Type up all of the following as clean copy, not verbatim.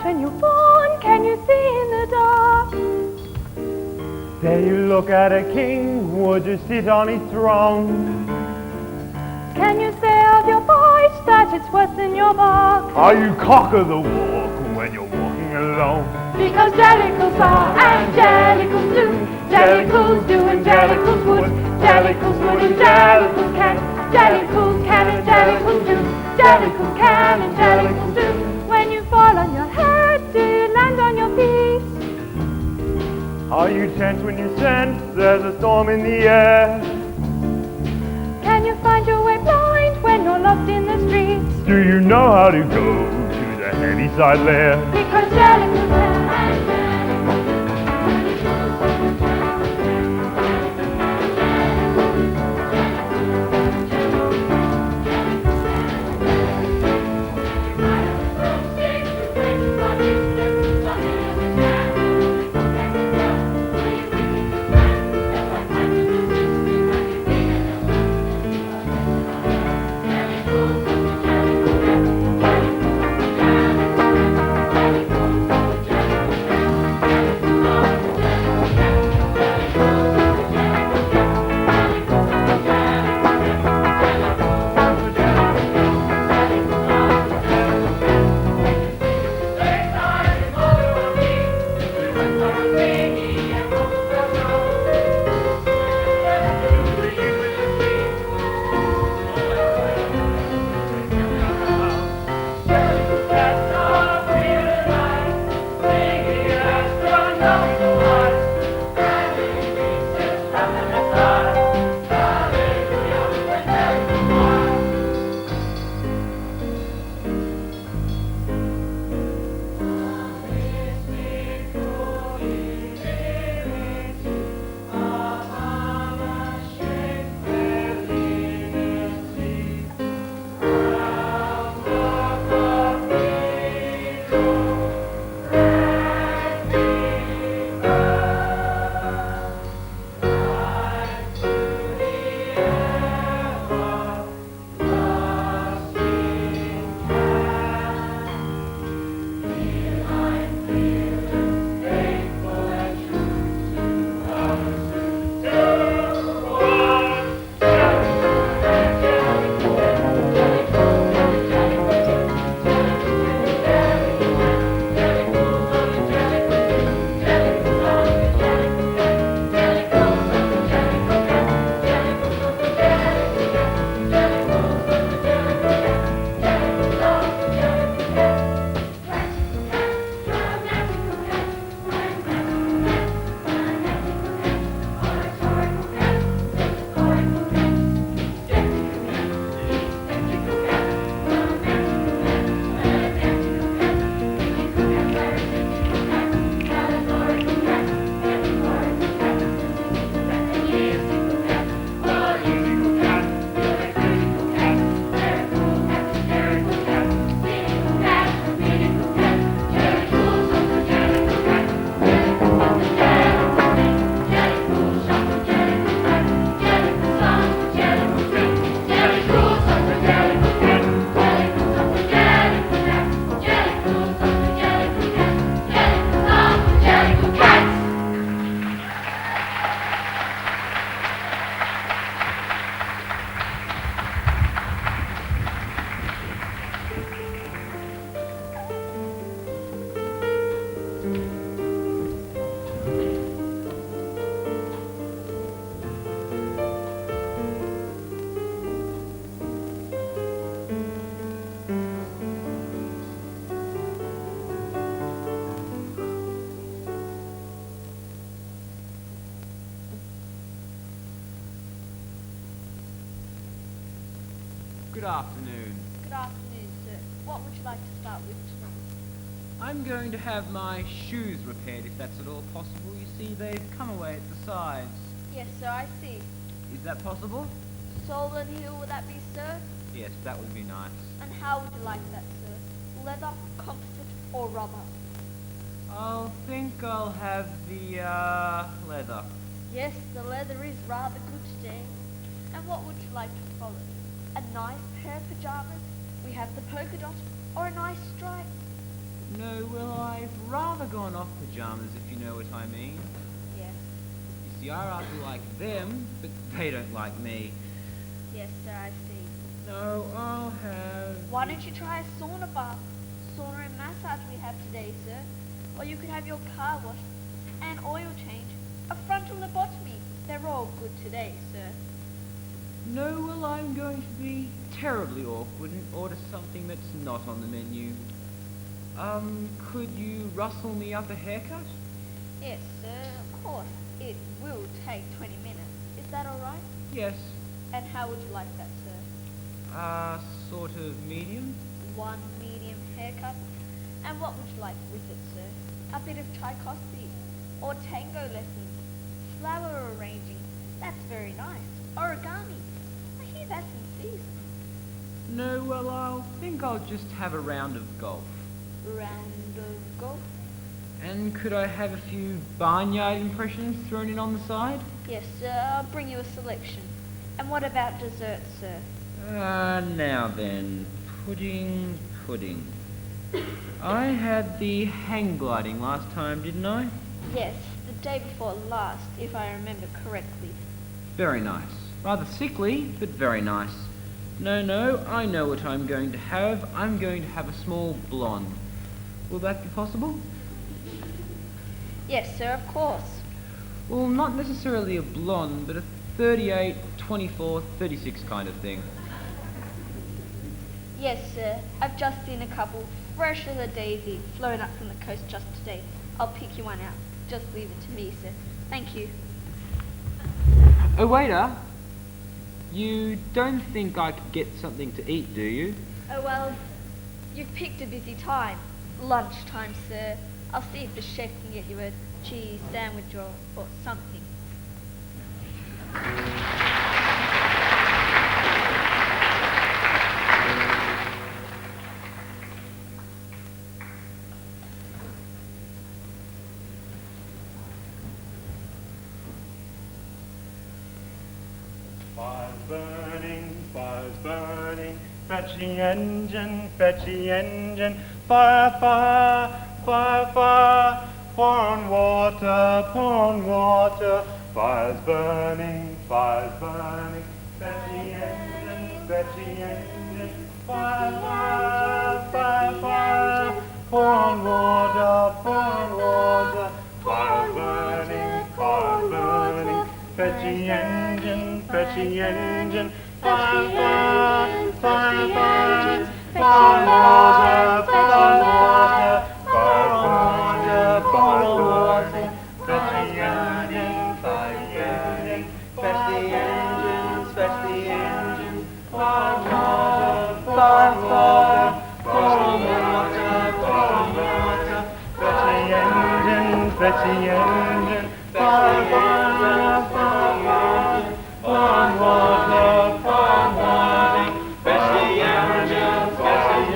when you're born, can you see in the dark? Dare you look at a king, would you sit on his throne? Can you say of your voice that it's worse than your bark? Are you cock of the walk when you're walking alone? Because jellicles are and jellicles do, jellicles do and jellicles would, jellicles would and jellicles can, jellicles can and jellicles do, jellicles can and jellicles do. When you fall on your head, do you land on your feet? Are you tense when you sense there's a storm in the air? Can you find your way blind when you're lost in the streets? Do you know how to go to the Heavyside lair? Because jellicles can. Good afternoon. Good afternoon, sir. What would you like to start with tonight? I'm going to have my shoes repaired if that's at all possible. You see, they've come away at the sides. Yes, sir, I see. Is that possible? Sole and heel, would that be, sir? Yes, that would be nice. And how would you like that, sir? Leather, composite, or rubber? I think I'll have the, leather. Yes, the leather is rather good today. And what would you like to follow? A nice pair of pajamas? We have the polka dot, or a nice stripe? No, well, I've rather gone off pyjamas, if you know what I mean. Yes. You see, I rather like them, but they don't like me. Yes, sir, I see. No, I'll have... Why don't you try a sauna bath? Sauna and massage we have today, sir. Or you could have your car washed, an oil change, a frontal lobotomy. They're all good today, sir. No, well, I'm going to be terribly awkward and order something that's not on the menu. Could you rustle me up a haircut? Yes, sir, of course. It will take 20 minutes. Is that all right? Yes. And how would you like that, sir? Sort of medium? One medium haircut. And what would you like with it, sir? A bit of Tchaikovsky or tango lessons, flower arranging. That's very nice. Origami. I hear that's in season. No, well, I think I'll just have a round of golf. Round of golf? And could I have a few barnyard impressions thrown in on the side? Yes, sir. I'll bring you a selection. And what about dessert, sir? Now then, pudding. I had the hang gliding last time, didn't I? Yes, the day before last, if I remember correctly. Very nice. Rather sickly, but very nice. No, I know what I'm going to have. I'm going to have a small blonde. Will that be possible? Yes, sir, of course. Well, not necessarily a blonde, but a 38, 24, 36 kind of thing. Yes, sir. I've just seen a couple, fresh as a daisy, flown up from the coast just today. I'll pick you one out. Just leave it to me, sir. Thank you. Oh, waiter. You don't think I could get something to eat, do you? Oh, well, you've picked a busy time. Lunchtime, sir. I'll see if the chef can get you a cheese sandwich or something. Fire's burning, fetch the engine, fire, pour on water, fire's burning, fetch the engine, fire, pour on water, fire's burning, fetch the engine, fire, pour on water, fetch the engine, fetch the engine, pour on water,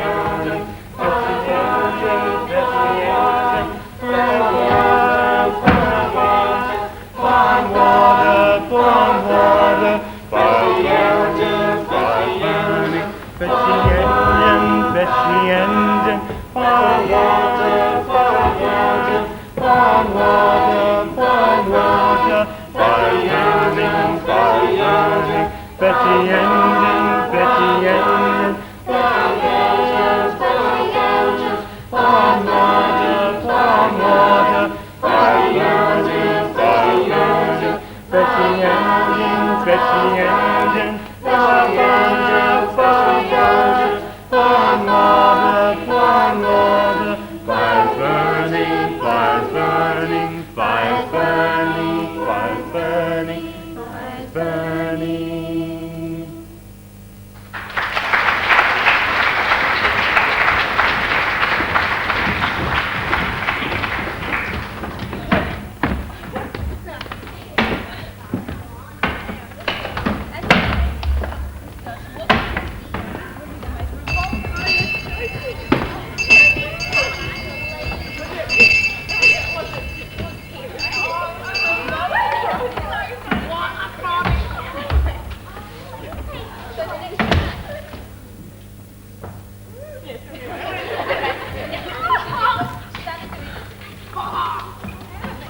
fetch the engine,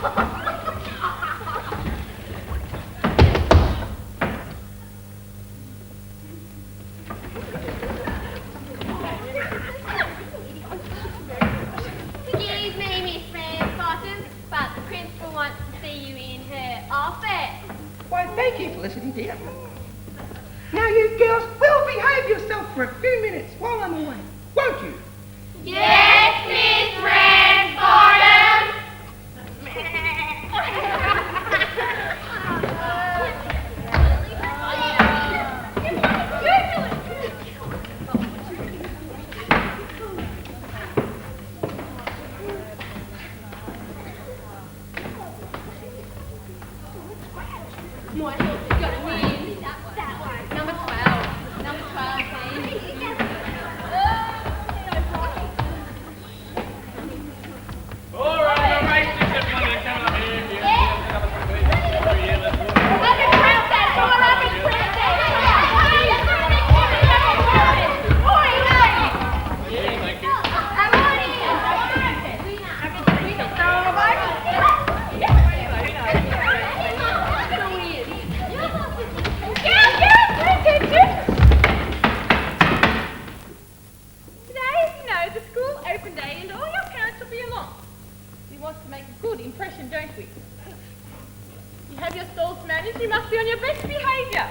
Excuse me, Miss Ramsbottom, but the principal wants to see you in her office. Why, thank you, Felicity, dear. Now, you girls will behave yourself for a few minutes while I'm away, won't you? Yes, Miss Ramsbottom. Number 12. Number 12, please. All right, gentlemen, come on here. Thank you. Today, you know, the school open day and all your parents will be along. We want to make a good impression, don't we? You have your stalls managed, you must be on your best behaviour.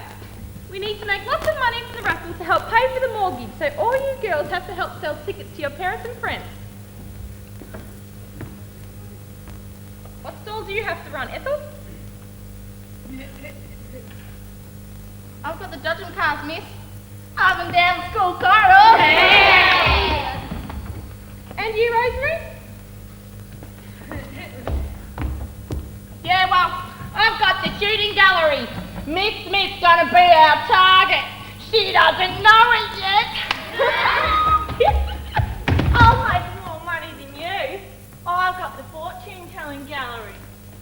We need to make lots of money from the raffle to help pay for the mortgage, so all you girls have to help sell tickets to your parents and friends. What stall do you have to run, Ethel? I've got the dodgem cars, miss. Up and down the school corridor. And you, Rosemary? Yeah, well, I've got the shooting gallery. Miss Smith's gonna be our target. She doesn't know it yet. I'll make more money than you. I've got the fortune-telling gallery.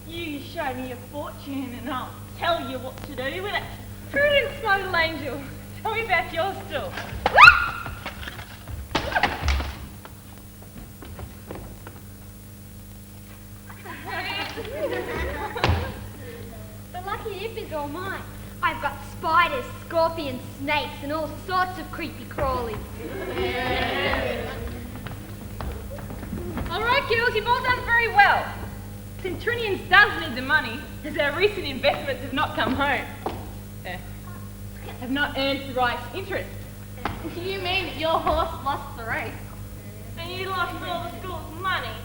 You show me a fortune and I'll tell you what to do with it. Prudence, my little angel. Tell me about your stall. The lucky dip is all mine. I've got spiders, scorpions, snakes, and all sorts of creepy crawlies. All right, girls, you've all done very well. St. Trinian's does need the money, as our recent investments have not come home. Have not earned the right interest. Do you mean that your horse lost the race? And you lost all the school's money.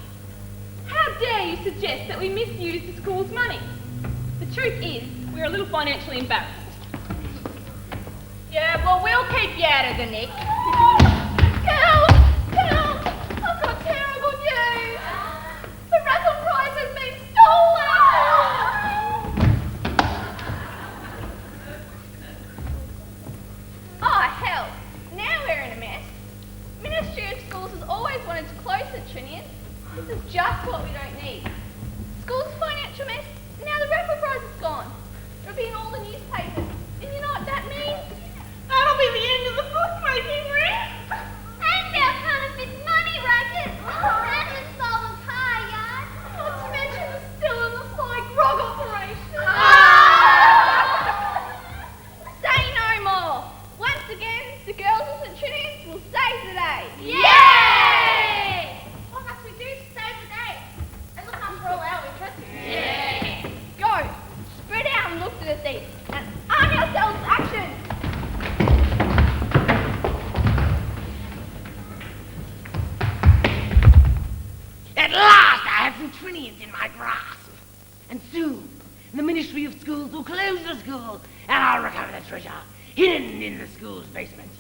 How dare you suggest that we misuse the school's money? The truth is, we're a little financially embarrassed. Yeah, well, we'll keep you out of the nick. Help! Help! I've got terrible news! The raffle prize has been stolen! Oh, hell. Now we're in a mess. Ministry of Schools has always wanted to close St. Trinian. This is just what we don't need. School's a financial mess. Now the raffle prize is gone. It'll be in all the newspapers. And you know what that means? That'll be the end of the bookmaking ring. And our counterfeit money racket. And the stolen car yard. Not to mention the still in the fly grog operation. Say no more. Once again, the girls of St. Trinian's will save the day. Yay! What must we do to save the day? And look after all our interests. Yeah. Go. Spread out and look to the thief. And arm yourselves to action. At last I have some Trinians in my grasp. And soon the Ministry of Schools will close the school and I'll recover the treasure hidden in the school's basement.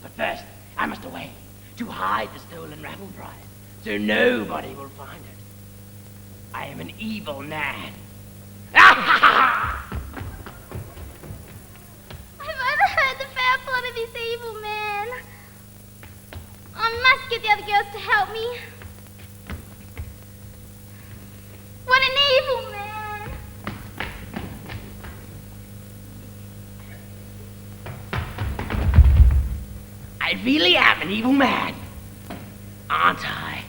But first, I must away to hide the stolen raffle prize so nobody will find it. I am an evil man. I've overheard the foul plot of this evil man. I must get the other girls to help me. What an evil man! I really am an evil man, aren't I?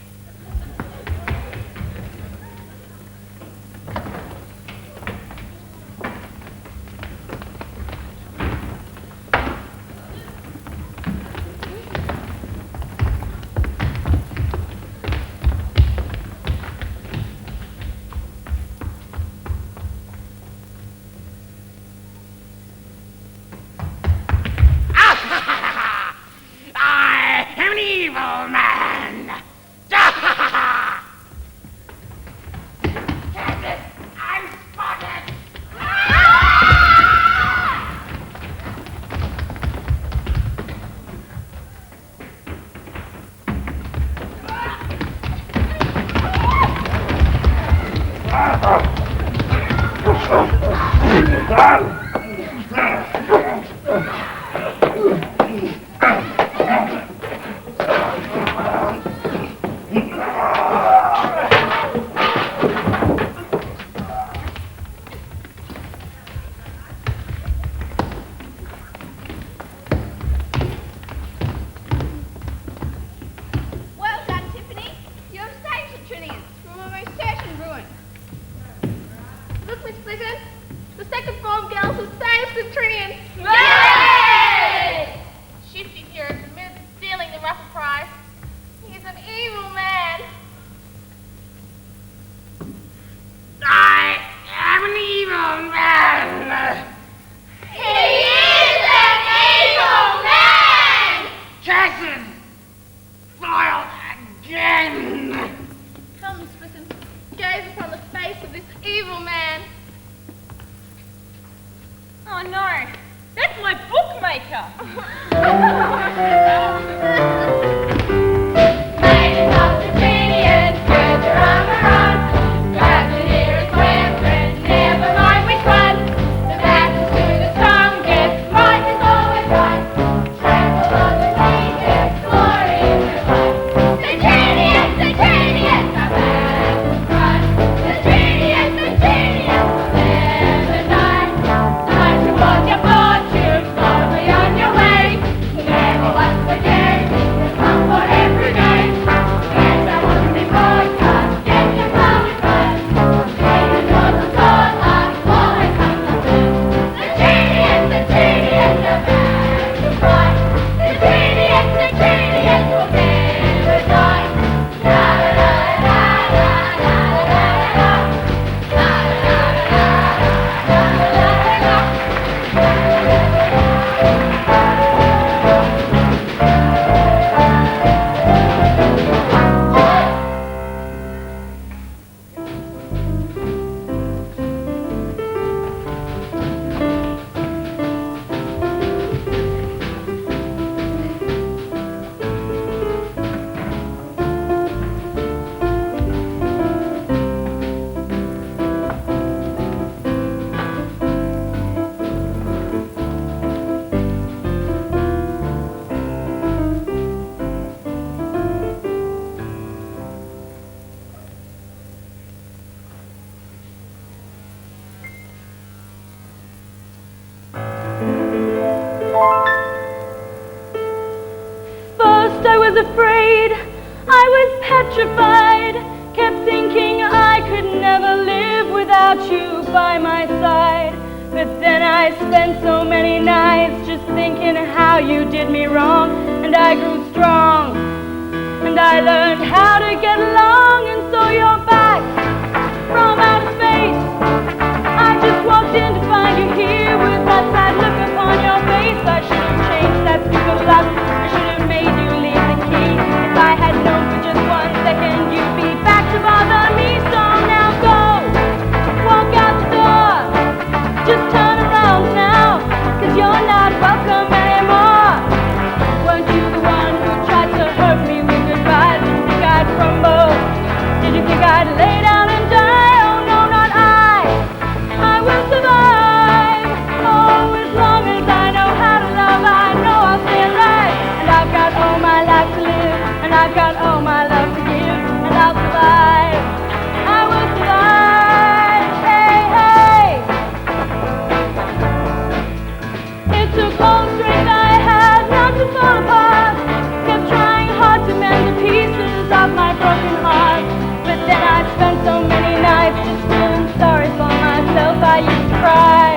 Well done, Tiffany. You have saved the Trinians from a most certain ruin. Look, Miss Clinton, the second form girls have saved the Trinians. Yay! Shifty here is admitted to stealing the raffle prize. He's an evil man. I am an evil man. He is an evil man! Curses! Foiled again! Come, Miss Clinton, gaze upon the face of this evil man. Oh no, that's my bookmaker. Ladies of the Trinians, put your arm around. Grab the nearest weapon, never mind which one. The battle to the strongest, right is always right. Trample on the weakest, glory in their fight. The Trinians are back to front. The Trinians will never die. Time to walk your fortune, slowly on your way. Never once again, come for every day. Yes, I want to be broadcast, get your power fast. Leaders on the sword line, always come to lose. The Trinians are back to fight. The Trinians will never die. La la la la la la la la la la la la la la la. First I was afraid, I was petrified, kept thinking I could never live without you by my side. But then I spent so many nights just thinking how you did me wrong, and I grew strong, and I learned how to get along, and so you're back from outer space. I just walked in to find you here with that sad look upon your face. I should have changed that stupid lock. I should have made you leave the key. If I had known for just 1 second you'd be back to bother me. So now go, walk out the door. Just turn around now, 'cause you're not welcome anymore. Weren't you the one who tried to hurt me with goodbyes? Did you think I'd crumble? Did you think I'd lay down and die? Oh no, not I. I will survive. Oh, as long as I know how to love, I know I'll stay alive. And I've got all my life to live, and I've got all my love to give, and I'll survive. I will survive. Hey, hey. It took all the strength I had not to fall apart. Kept trying hard to mend the pieces of my broken heart. But then I spent so many nights just feeling sorry for myself. I used to cry,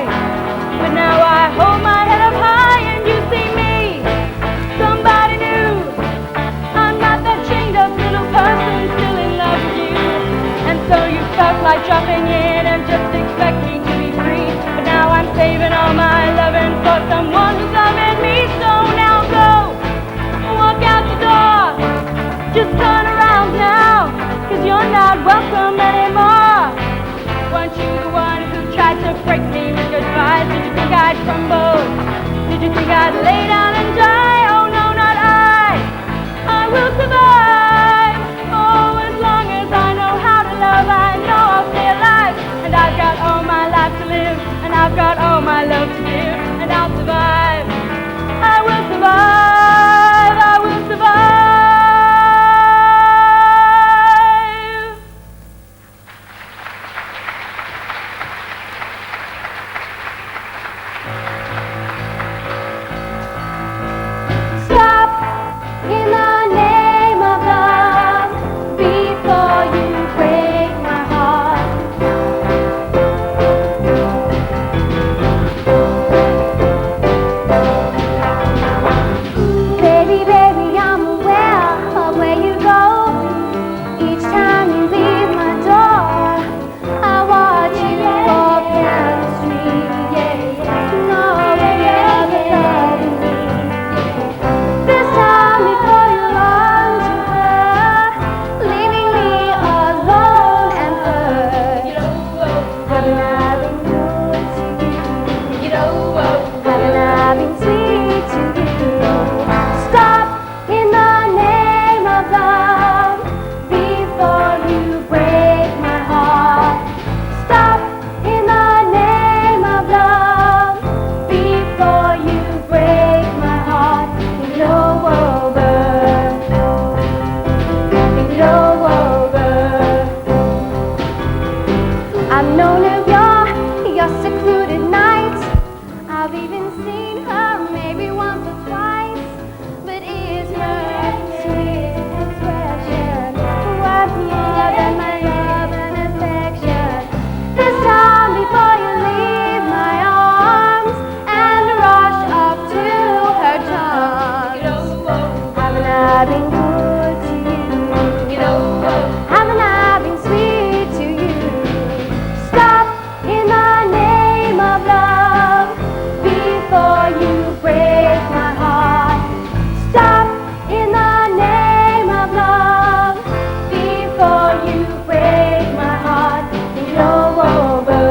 but now I hold my head up high and you see me, somebody new. I'm not that chained up little person still in love with you. And so you felt like dropping in and just expecting to be free. But now I'm saving all my loving for someone who's loving me. So now go, walk out the door. Just turn around now, 'cause you're not welcome anymore. Weren't you the one who tried to break me with goodbyes? Did you think I'd crumble? Did you think I'd lay down and die? Oh no, not I. I will survive. Oh, as long as I know how to love, I know I'll stay alive. And I've got all my life to live, and I've got all I've known of your secluded nights. I've even seen her maybe once or twice. But is her sweet expression worth more than my love and affection? This time before you leave my arms and rush up to her charms, haven't I been good to you? Haven't I been sweet to you? Stop in the name of love before you break my heart. Stop in the name of love before you break my heart. Think it all over.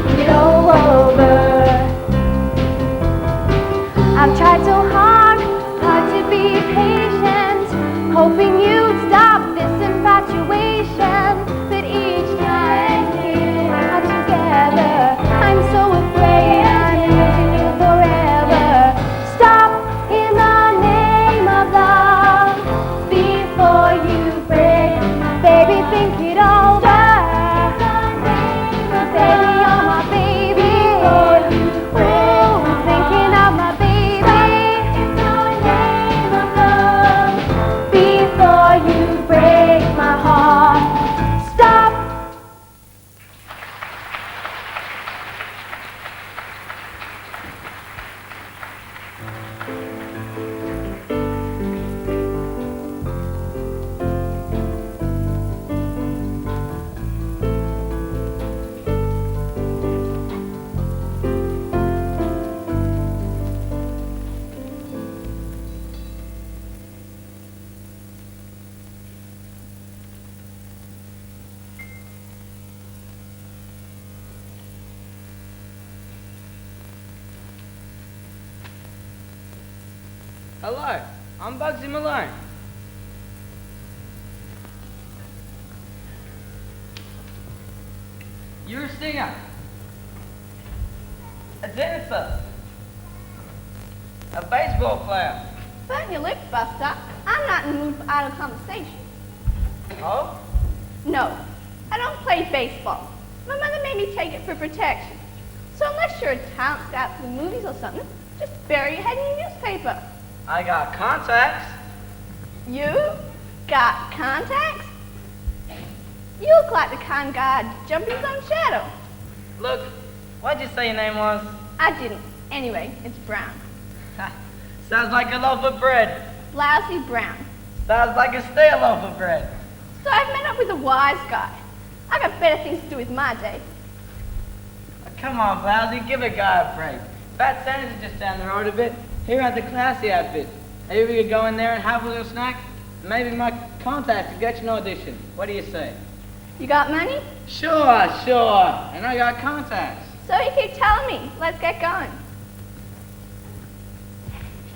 Think it all over. I've tried so hard to be patient, hoping you'd stop this infatuation. But each time we are together, I'm so afraid I'm losing you forever. Stop in the name of love before you break. Baby, think it over. Baby, you're my baby. Ooh, I'm thinking of my baby. Before you break my heart. Stop. Hello, I'm Bugsy Malone. You're a singer, a dancer, a baseball player. Burn your lips, Buster. I'm not in the mood for idle conversation. Oh? No, I don't play baseball. My mother made me take it for protection. So unless you're a talent scout for the movies or something, just bury your head in your newspaper. I got contacts. You got contacts? You look like the kind guy to jump in his own shadow. Look, what'd you say your name was? I didn't. Anyway, it's Brown. Sounds like a loaf of bread. Lousy Brown. Sounds like a stale loaf of bread. So I've met up with a wise guy. I got better things to do with my day. Come on, Blousy, give a guy a break. Fat Santa's is just down the road a bit. Here at the classy outfit. Maybe we could go in there and have a little snack. Maybe my contacts could get you an audition. What do you say? You got money? Sure. And I got contacts. So you keep telling me. Let's get going.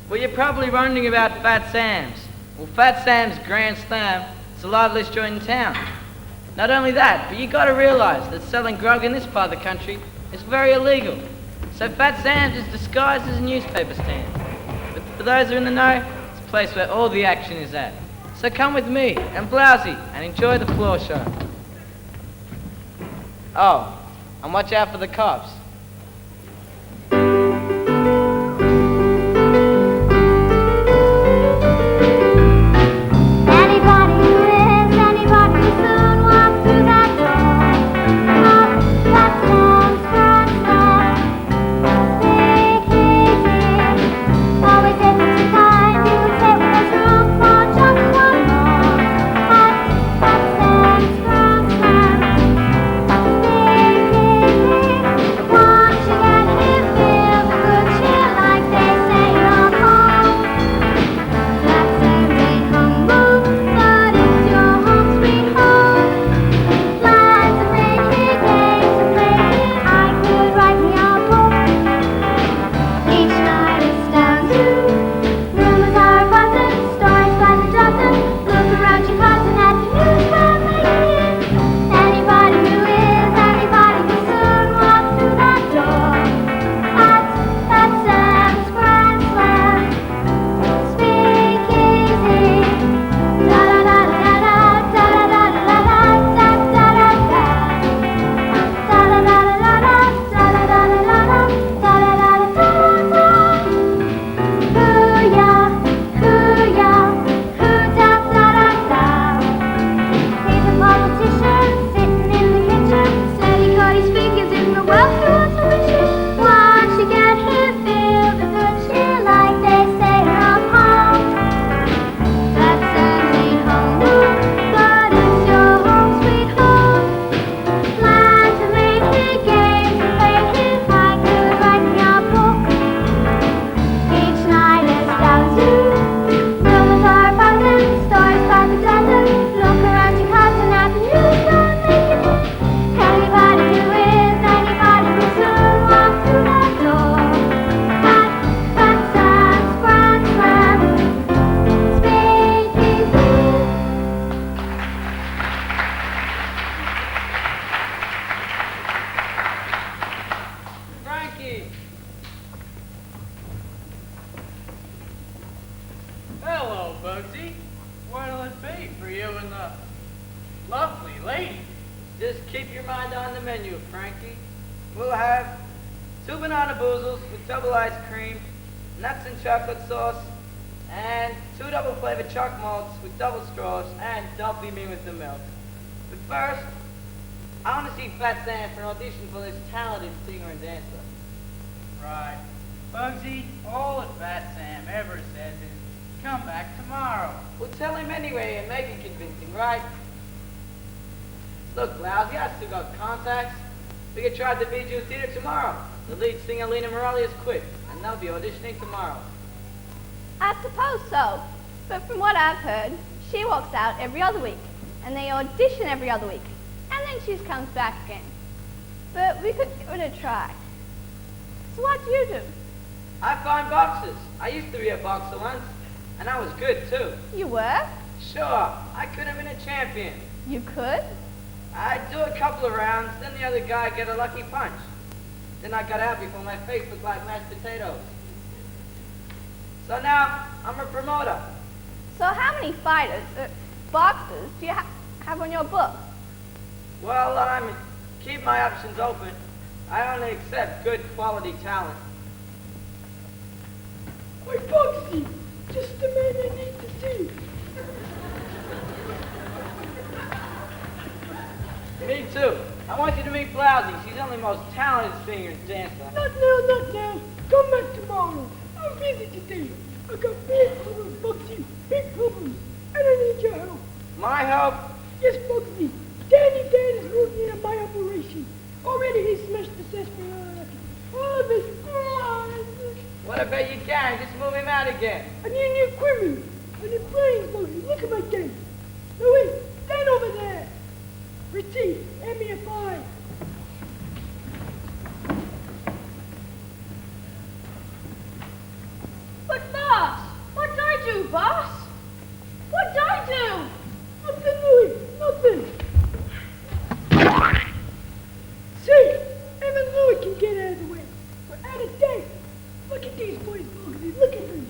Well, you're probably wondering about Fat Sam's. Well, Fat Sam's Grand Slam is the liveliest joint in town. Not only that, but you gotta realize that selling grog in this part of the country is very illegal. So Fat Sam's is disguised as a newspaper stand. But for those who are in the know, it's a place where all the action is at. So come with me and Blousy and enjoy the floor show. Oh, and watch out for the cops. Anybody who lives, anybody who soon walks through that door, that Sam's Grand Slam. Big easy, always able to find you would say when there's room for just one more. That Sam's Grand Slam. Big easy, lady. Just keep your mind on the menu, Frankie. We'll have 2 banana boozles with double ice cream, nuts and chocolate sauce, and 2 double-flavored chalk malts with double straws, and don't be mean with the milk. But first, I want to see Fat Sam for an audition for this talented singer and dancer. Right. Bugsy, all that Fat Sam ever says is, come back tomorrow. Well, tell him anyway and make it convincing, right? Look, Lousy, I still got contacts. We could try the Bijou Theater tomorrow. The lead singer, Lena Morelli, has quit, and they'll be auditioning tomorrow. I suppose so. But from what I've heard, she walks out every other week, and they audition every other week, and then she comes back again. But we could give it a try. So what do you do? I find boxers. I used to be a boxer once, and I was good, too. You were? Sure, I could have been a champion. You could? I'd do a couple of rounds, then the other guy get a lucky punch. Then I got out before my face looked like mashed potatoes. So now, I'm a promoter. So how many fighters, boxers, do you have on your book? Well, I'm keep my options open. I only accept good quality talent. Why, Bugsy, just the man I need to see. Me too. I want you to meet Blousy. She's only the most talented singer and dancer. Not now, not now. Come back tomorrow. I'm busy today. I got big problems, Bugsy. Big problems. And I need your help. My help? Yes, Bugsy. Danny Dan is working on my operation. Already he smashed the sarsaparilla. All of his blood. What about you can? Just move him out again. I need new equipment. I need brains, Bugsy. Look at my game. No, wait. Stand over there. Richie, hand me a 5. But boss, what'd I do, boss? What'd I do? Nothing, Louis. Nothing. See, him and Louis can get out of the way. We're out of date. Look at these boys, Bugsy. Look at them.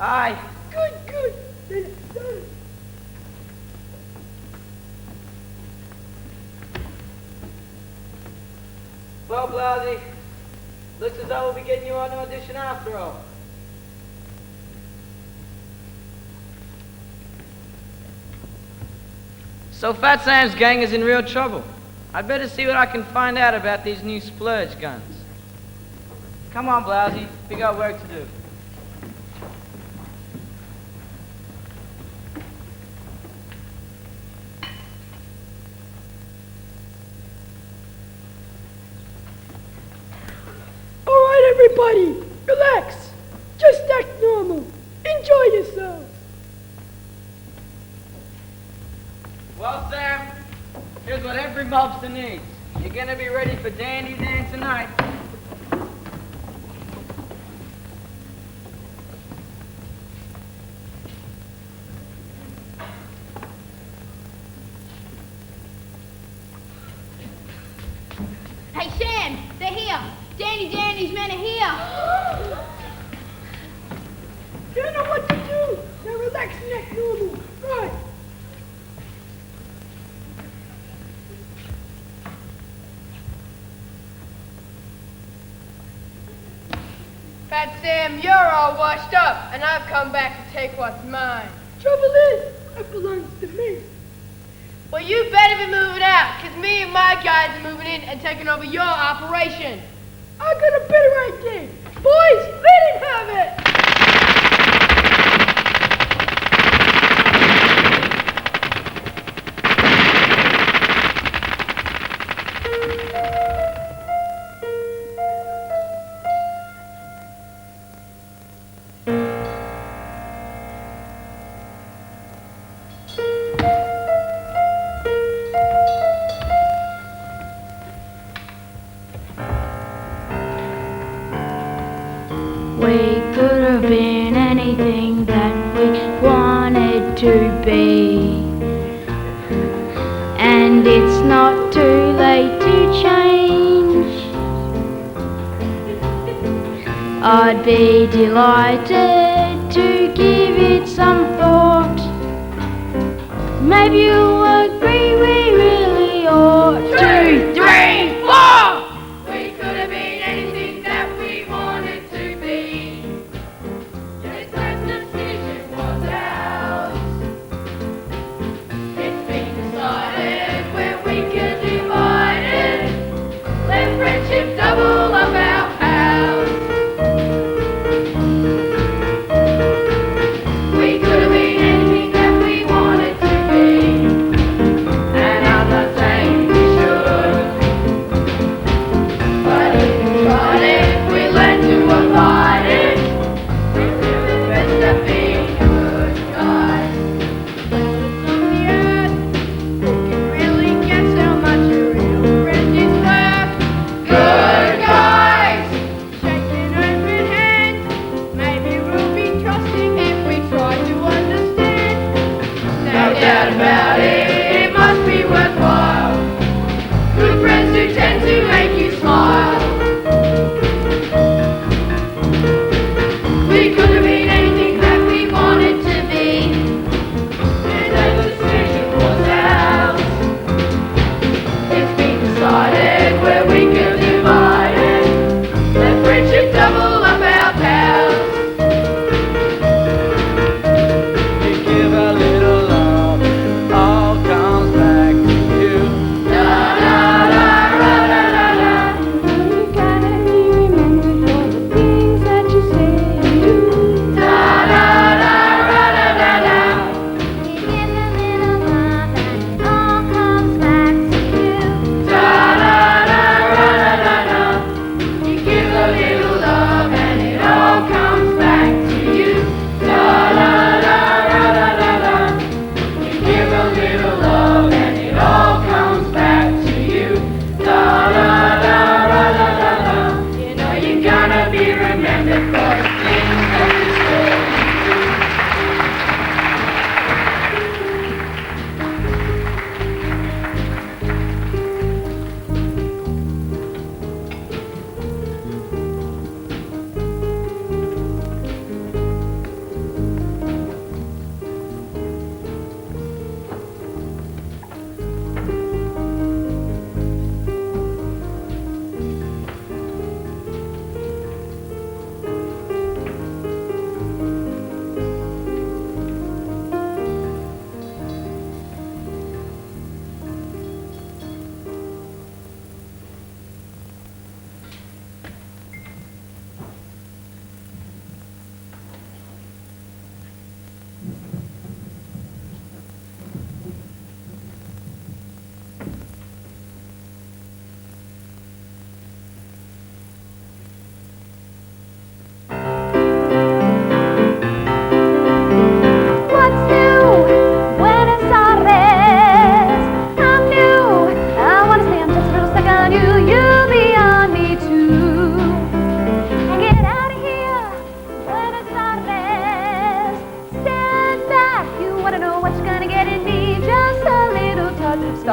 Aye. Good, good. Then it's done. Well, Blousy, looks as though we'll be getting you on an audition after all. So Fat Sam's gang is in real trouble. I'd better see what I can find out about these new splurge guns. Come on, Blousy, we got work to do. All right, everybody, relax. Just act normal. Enjoy yourselves. Well, Sam, here's what every mobster needs. You're gonna be ready for Dandy Dan tonight. Hey, Sam, they're here. Danny's men are here. You don't know what to do. Now relax and act normal. Right. Fat Sam, you're all washed up, and I've come back to take what's mine. Trouble is, it belongs to me. Well, you better be moving out, because me and my guys are moving in and taking over your operation. I got a better idea. Boys, let him have it. We could have been anything that we wanted to be. And it's not too late to change. I'd be delighted to give it some thought. Maybe you'll agree we really ought. 2, 3, 4! We could have been anything that we wanted to be. Yes, that decision was ours. It's been decided where we can divide it. Let friendship double up our house.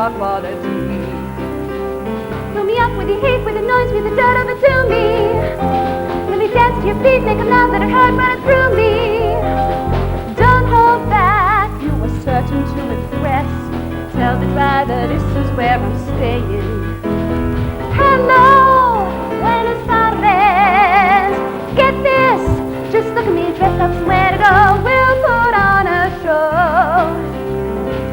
star quality. Fill me up with your heat, with the noise, with the dirt of it to me. Let me dance to your beat, make 'em laugh, let it hurt running through me. Don't hold back, you were certain to impress. Tell the driver this is where I'm staying. Hello, Buenos Aires. Get this, just look at me dressed up, swear to go, we'll put on a show.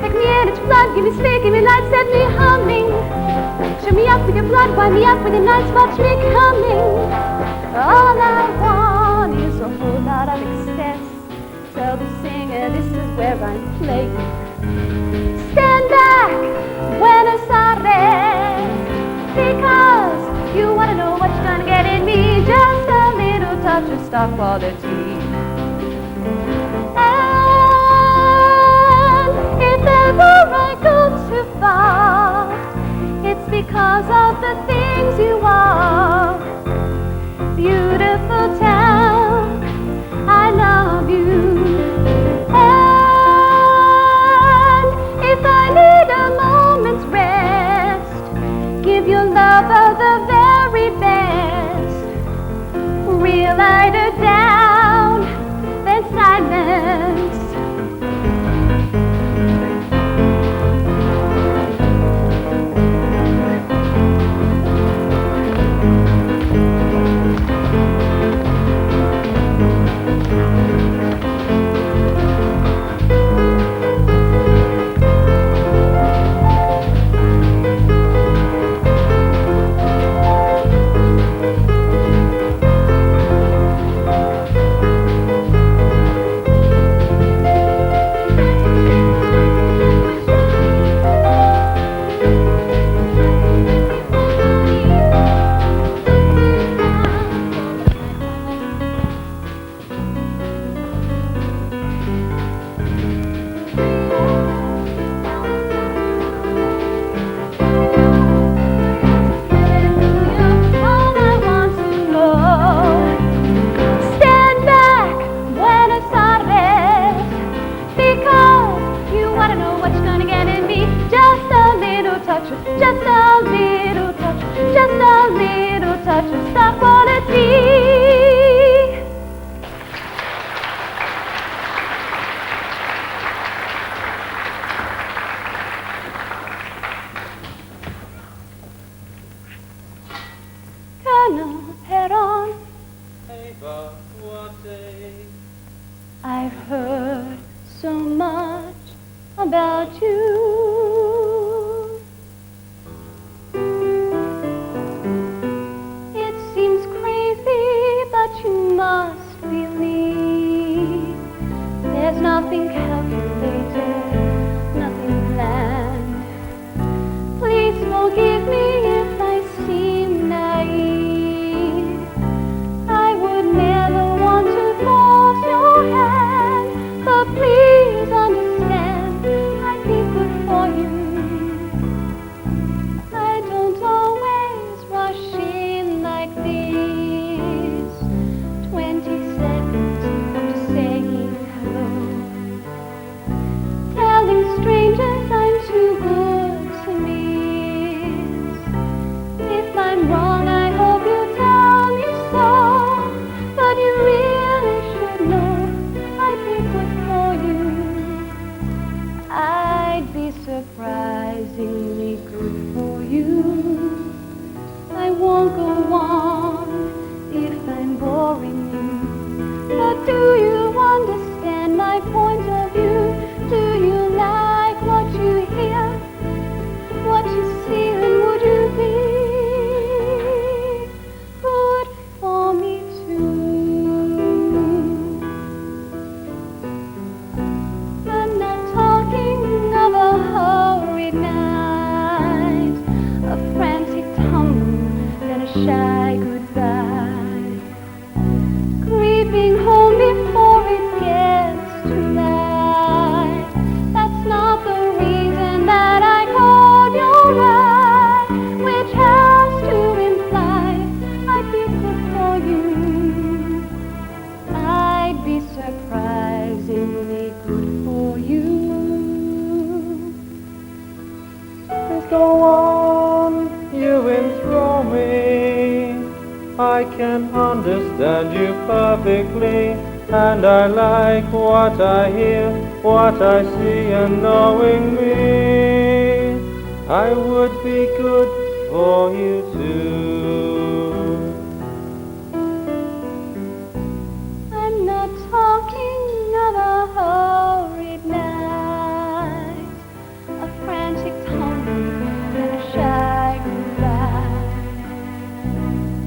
Take me in at your blood, give me speed, give me light, set me humming. Show me up with your blood, wind me up with your nights, watch me coming. All I want is a whole lot of excess. Tell the singer this is where I'm playing. Stand back, Buenos Aires, because you wanna know what you're gonna get in me. Just a little touch of star quality. And if ever I go too far, it's because of the things you are. Beautiful town, I love you. And if I need a moment's rest, give your lover the very best. Reel her down, then silence. I've heard so much about you. It seems crazy, but you must believe there's nothing calculated, nothing planned. Please forgive me if I seem naive. I would never want to force your hand, but please understand, I'd be good for I can understand you perfectly, and I like what I hear, what I see, and knowing me, I would be good for you too. I'm not talking of a hurried night, a frantic humming and a shy goodbye,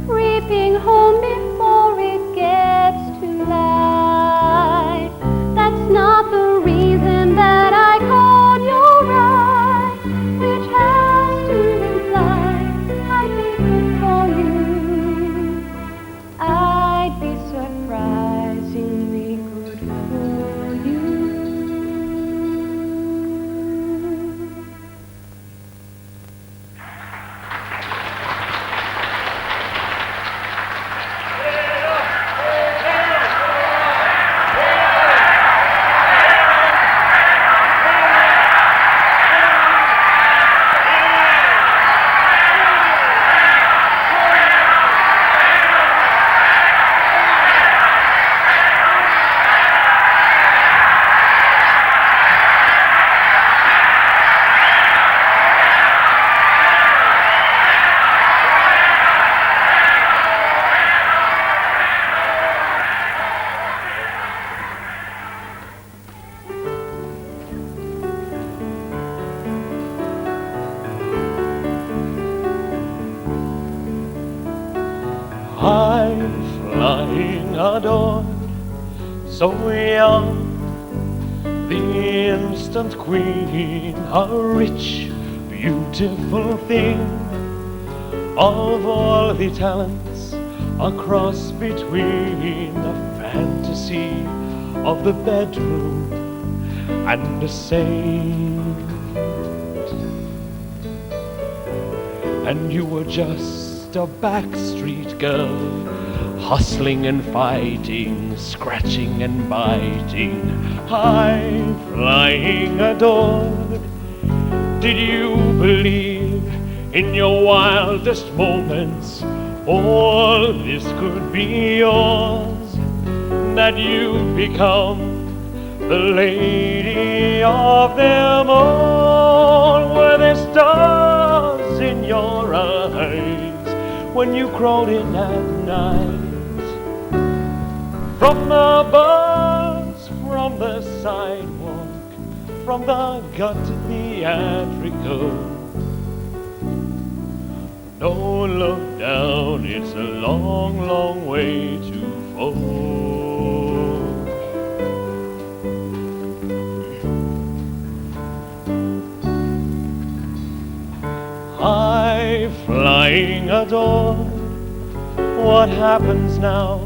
creeping home before it gets too light. That's not the reason that I caught your eye, which has to imply I'd be good for you. I'd be surprisingly good for you. High flying adored, so young, the instant queen, a rich, beautiful thing, of all the talents, a cross between a fantasy of the bedroom and a saint. And you were just a backstreet girl, hustling and fighting, scratching and biting, high flying adored. Did you believe in your wildest moments all this could be yours, that you'd become the lady of them all? Were there stars in your eyes when you crawled in at night? From the bus, from the sidewalk, from the gut theatrical, no, look down, it's a long, long way to fall. High flying adored, what happens now?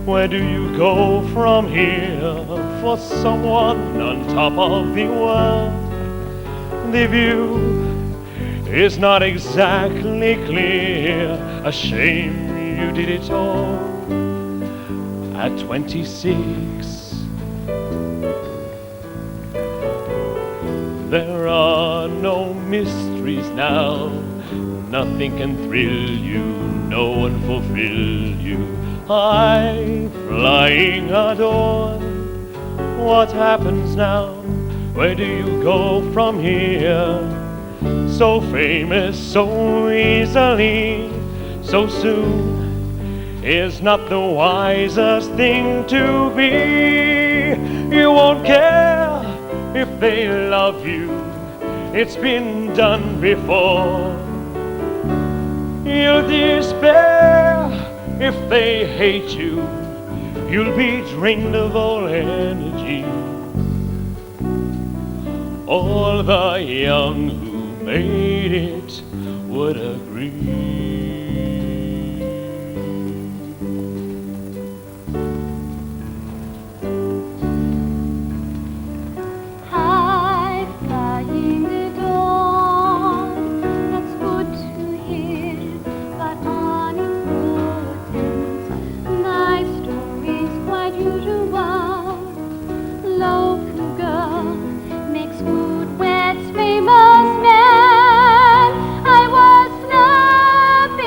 Where do you go from here? For someone on top of the world, the view is not exactly clear. A shame you did it all at 26. There are no mysteries now, nothing can thrill you, no one fulfill you. High flying adored, what happens now? Where do you go from here? So famous, so easily, so soon, is not the wisest thing to be. You won't care if they love you, it's been done before. You'll despair if they hate you, you'll be drained of all energy. All the young who made it would agree. High flying the dawn, that's good to hear, but unimportant. My story's quite usual. Local girl makes good West famous man. I was snubbed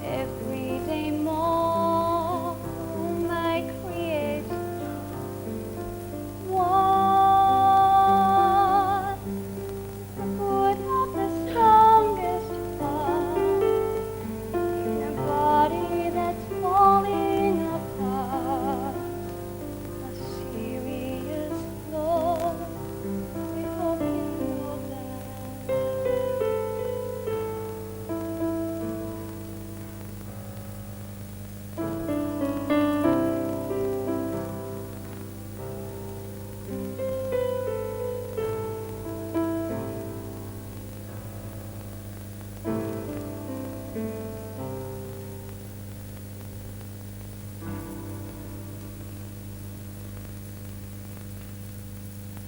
Every day more, my creation wants the good of the strongest part in a body that's falling apart. A serious flaw before funeral dance.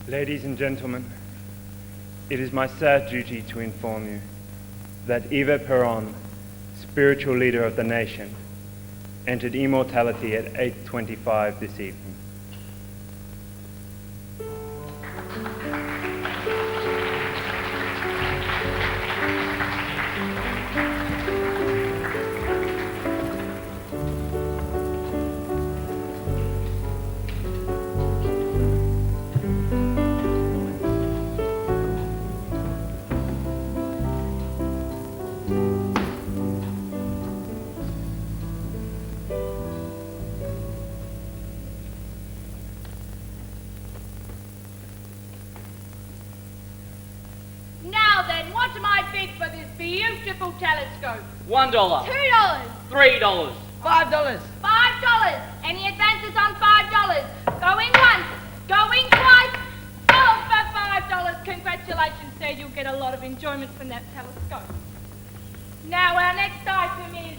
Ladies and gentlemen, it is my sad duty to inform you that Eva Peron, spiritual leader of the nation, entered immortality at 8:25 this evening. Now then, what am I bid for this beautiful telescope? $1. $2. $3. $5. $5. Any advances on $5? Going once, going twice, sold for $5. Congratulations, sir. You'll get a lot of enjoyment from that telescope. Now, our next item is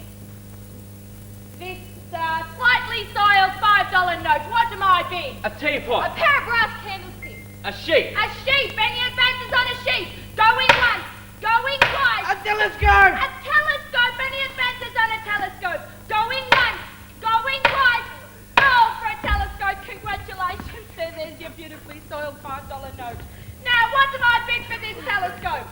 this slightly soiled $5 note. What am I bid? A teapot. A pair of brass candlesticks. A sheep. A sheep. Any advances on a sheep? Going once, going twice. A telescope! A telescope. Any advances on a telescope? Going once, going twice. Sold for a telescope. Congratulations, sir. There's your beautifully soiled $5 note. Now, what am I bid for this telescope?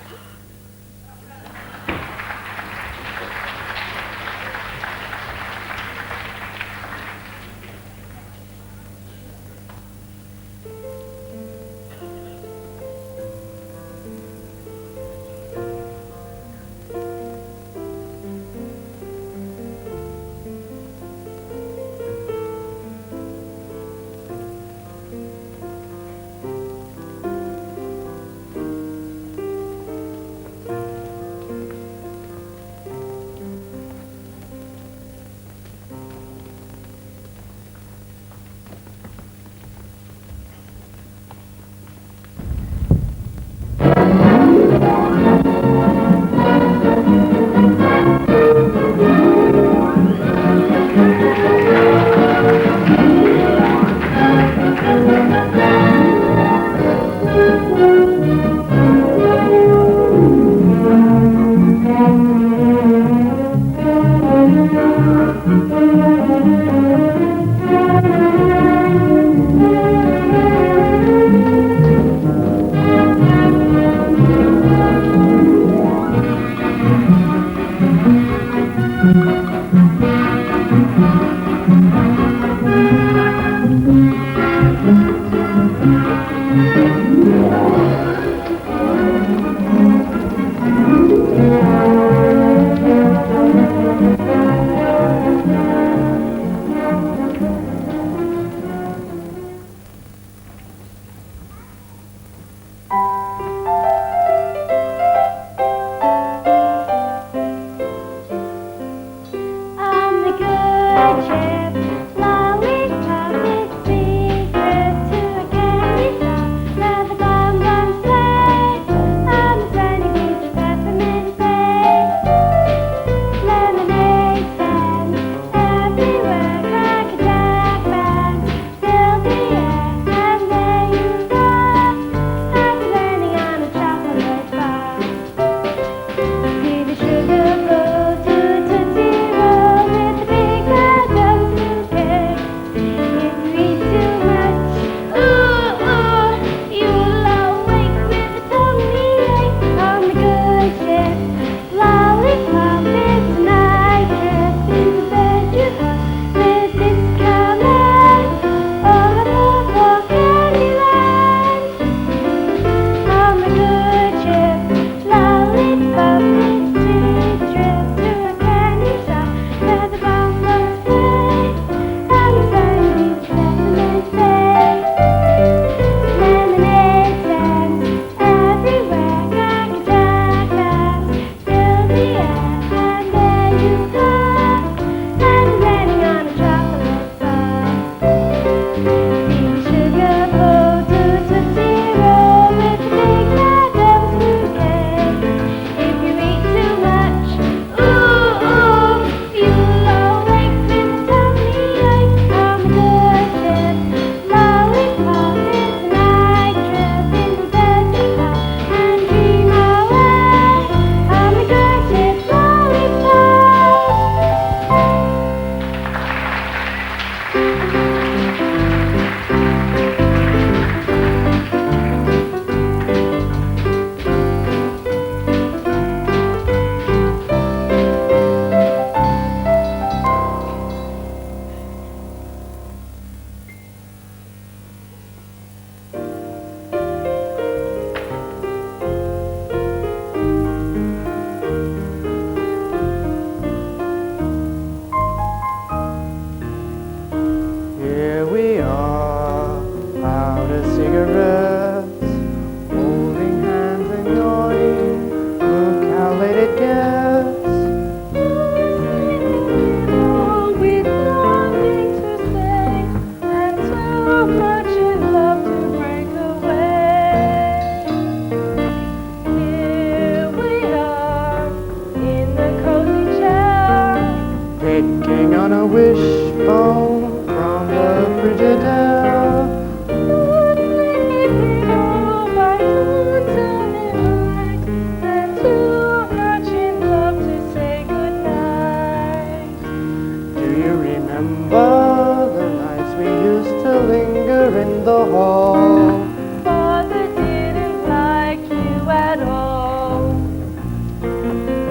the hall. Father didn't like you at all.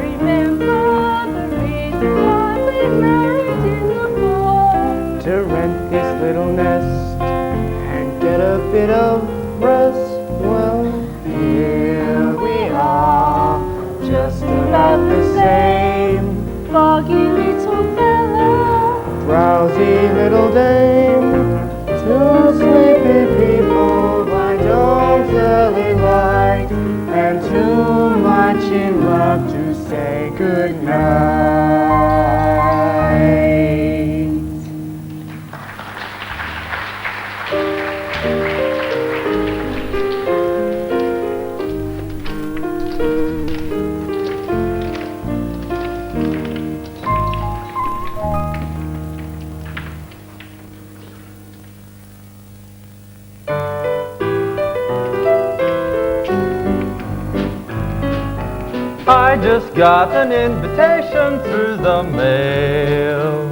Remember the reason why we married in the fall. To rent his little nest and get a bit of rest. Well, here we are, just about the same. Foggy little fella, Drowsy little dame, two sleepy people by dogs early light, and too much in love to say goodnight. I just got an invitation through the mail.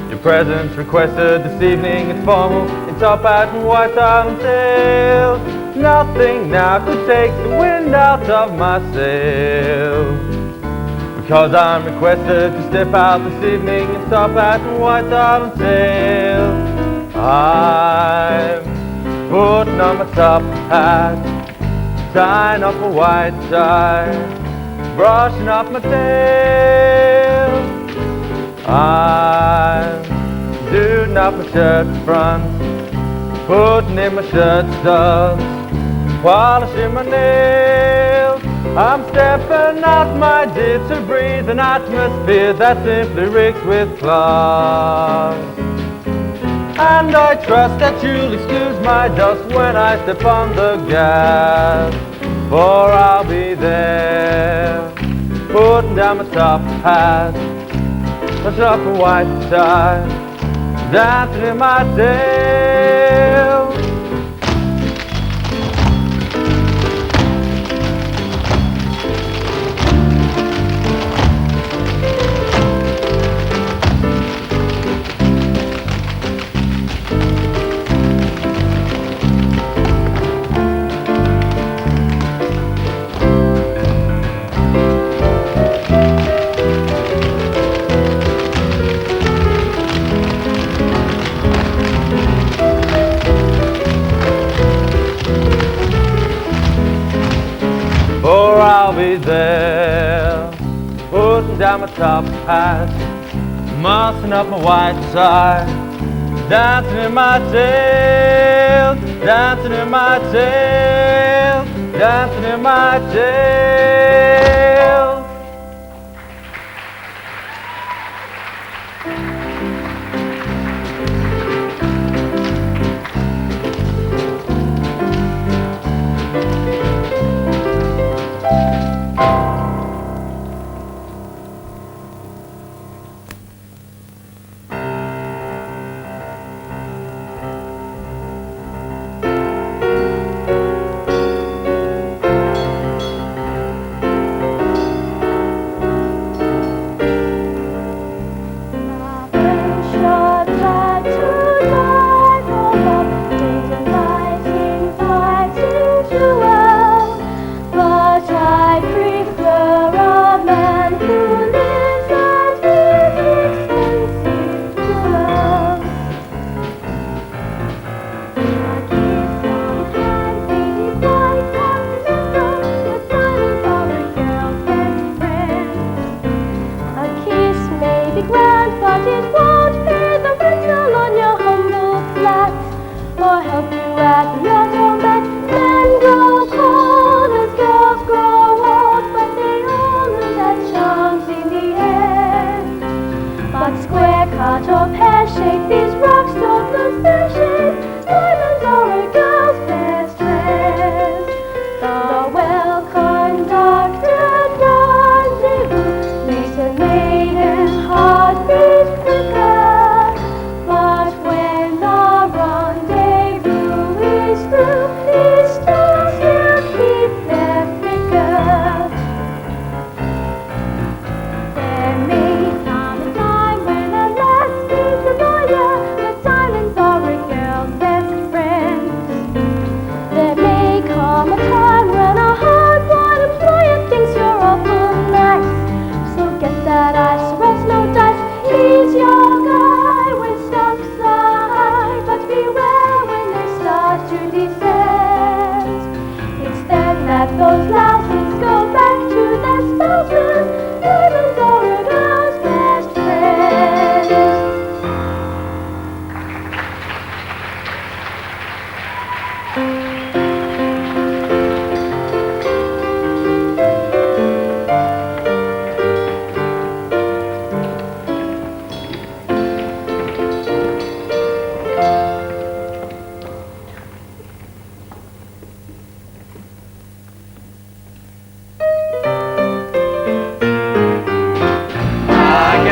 Your presence requested this evening, it's formal, in top hat and white island tail. Nothing now could take the wind out of my sail. Because I'm requested to step out this evening in top hat and white island tail. I'm putting on my top hat, tying up a white tie, brushing up my tail. I'm doing up my shirt front, putting in my shirt studs, polishing my nails. I'm stepping out, my dear, to breathe an atmosphere that simply reeks with class. And I trust that you'll excuse my dust when I step on the gas, for I'll be there, putting down my top hat, touching up a white tie, dancing in my tail. I'll be there, putting down my top hat, mussing up my white tie, dancing in my tail, dancing in my tail, dancing in my tail. But when the rendezvous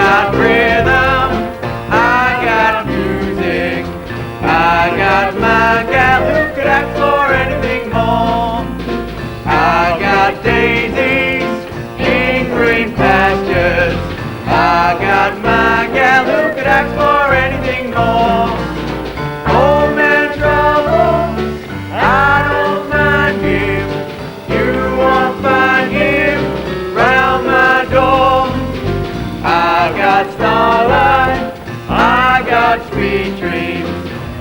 got rhythm, I got music, I got my gal who could ask for anything more. I got daisies in green pastures, I got my gal who could ask for anything more. Old man trouble, I don't mind him, you won't find him round my door. I got starlight, I got sweet dreams,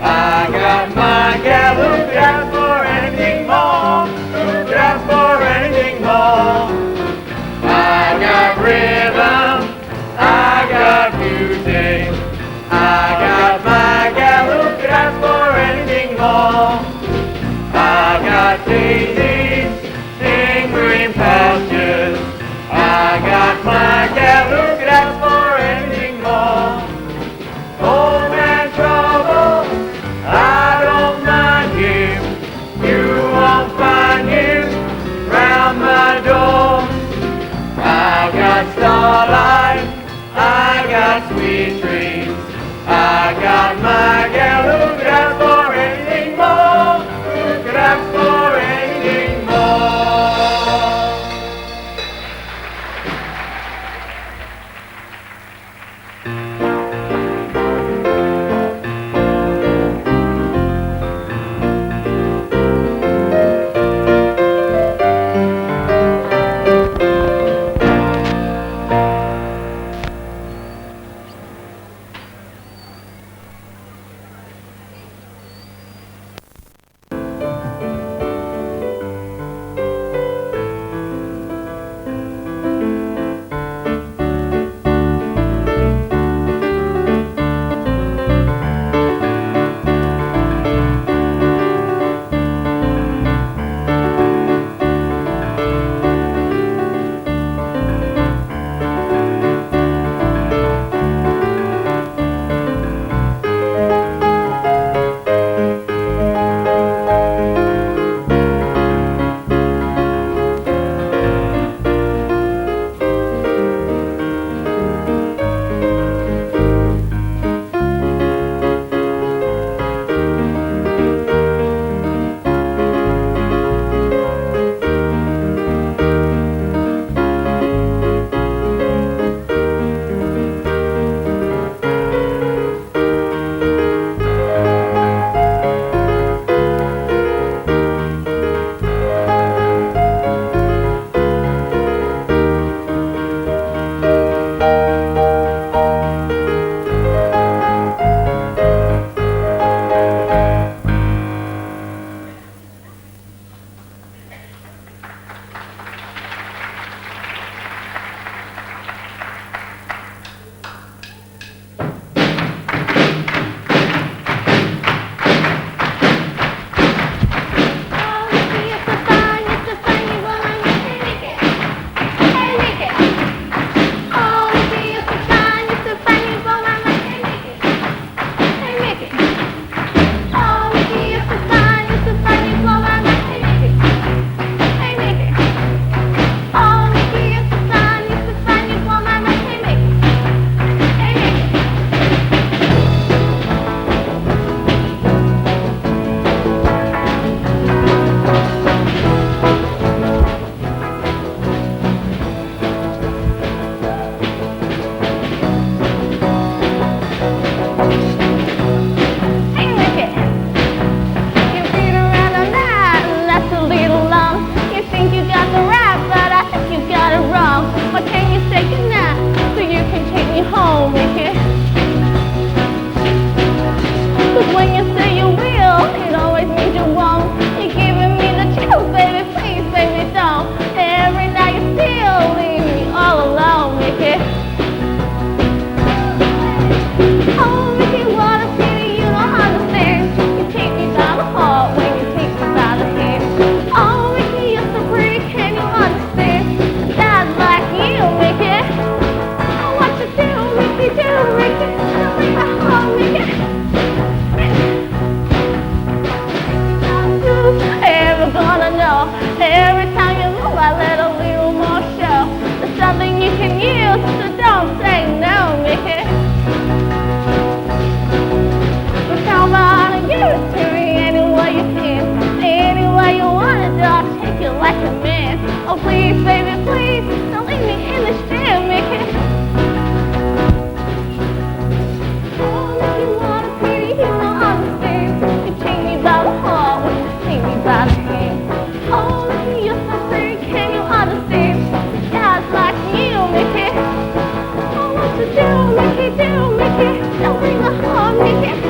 I got my gal who could ask for anything more, who could ask for anything more. I got rhythm, I got music, I got my gal who could ask for anything more. I got daisies in green pastures, I got my gal who could ask for anything more. Old man trouble, I don't mind him, you won't find him round my door. I got starlight, I got sweet dreams, I got my gal who could ask for anything more, who could ask for anything more. you do, Mickey, don't bring the harm, Mickey.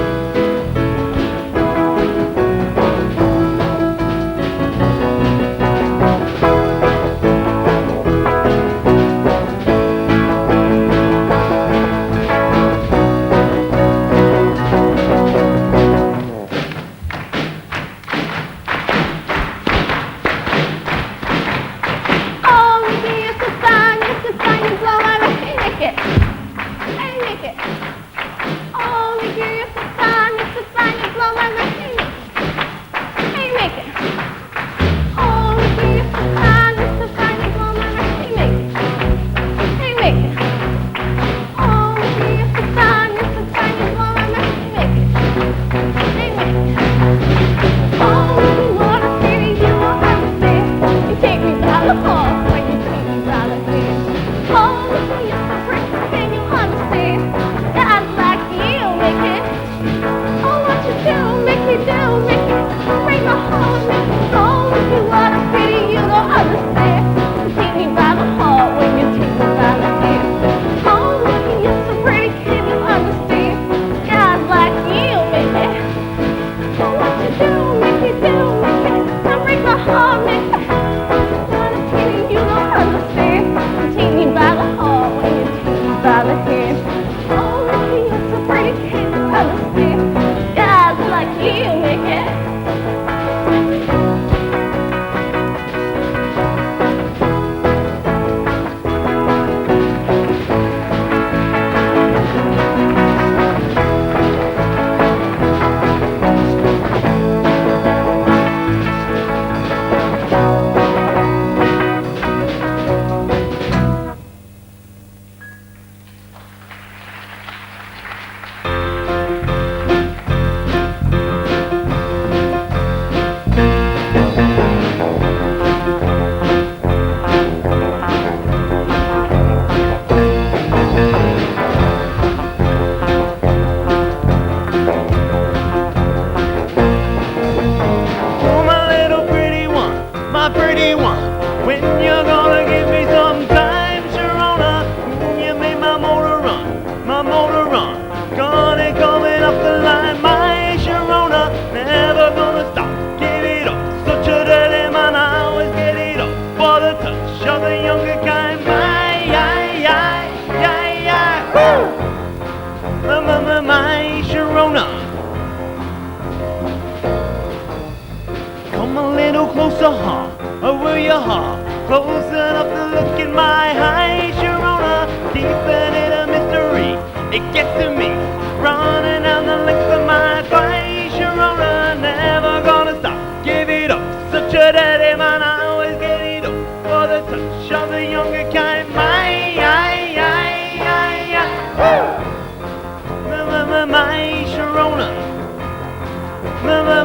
My Sharona. Come a little closer, huh? Or will you, huh? Close enough to look in my eyes, Sharona. Keeping it a mystery, it gets to me. Running down the length of my thighs, Sharona. Never gonna stop, give it up. Such a daddy man, I always get it up. For the touch of the younger kind, my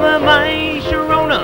Sharona, my Sharona.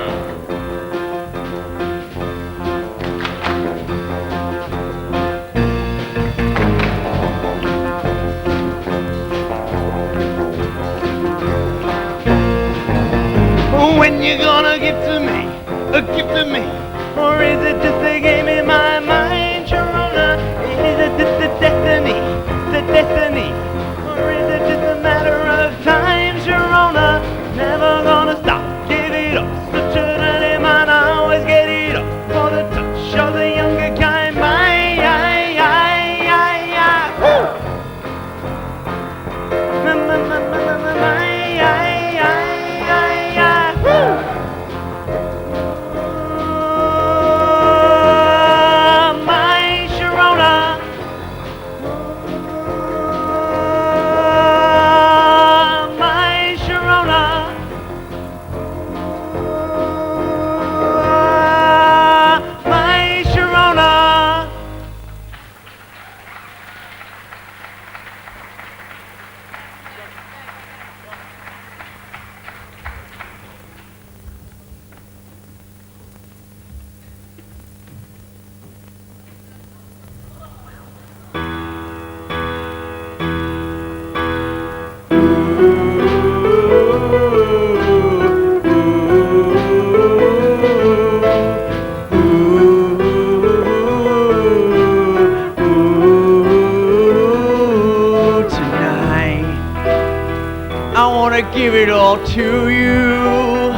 wanna give it all to you.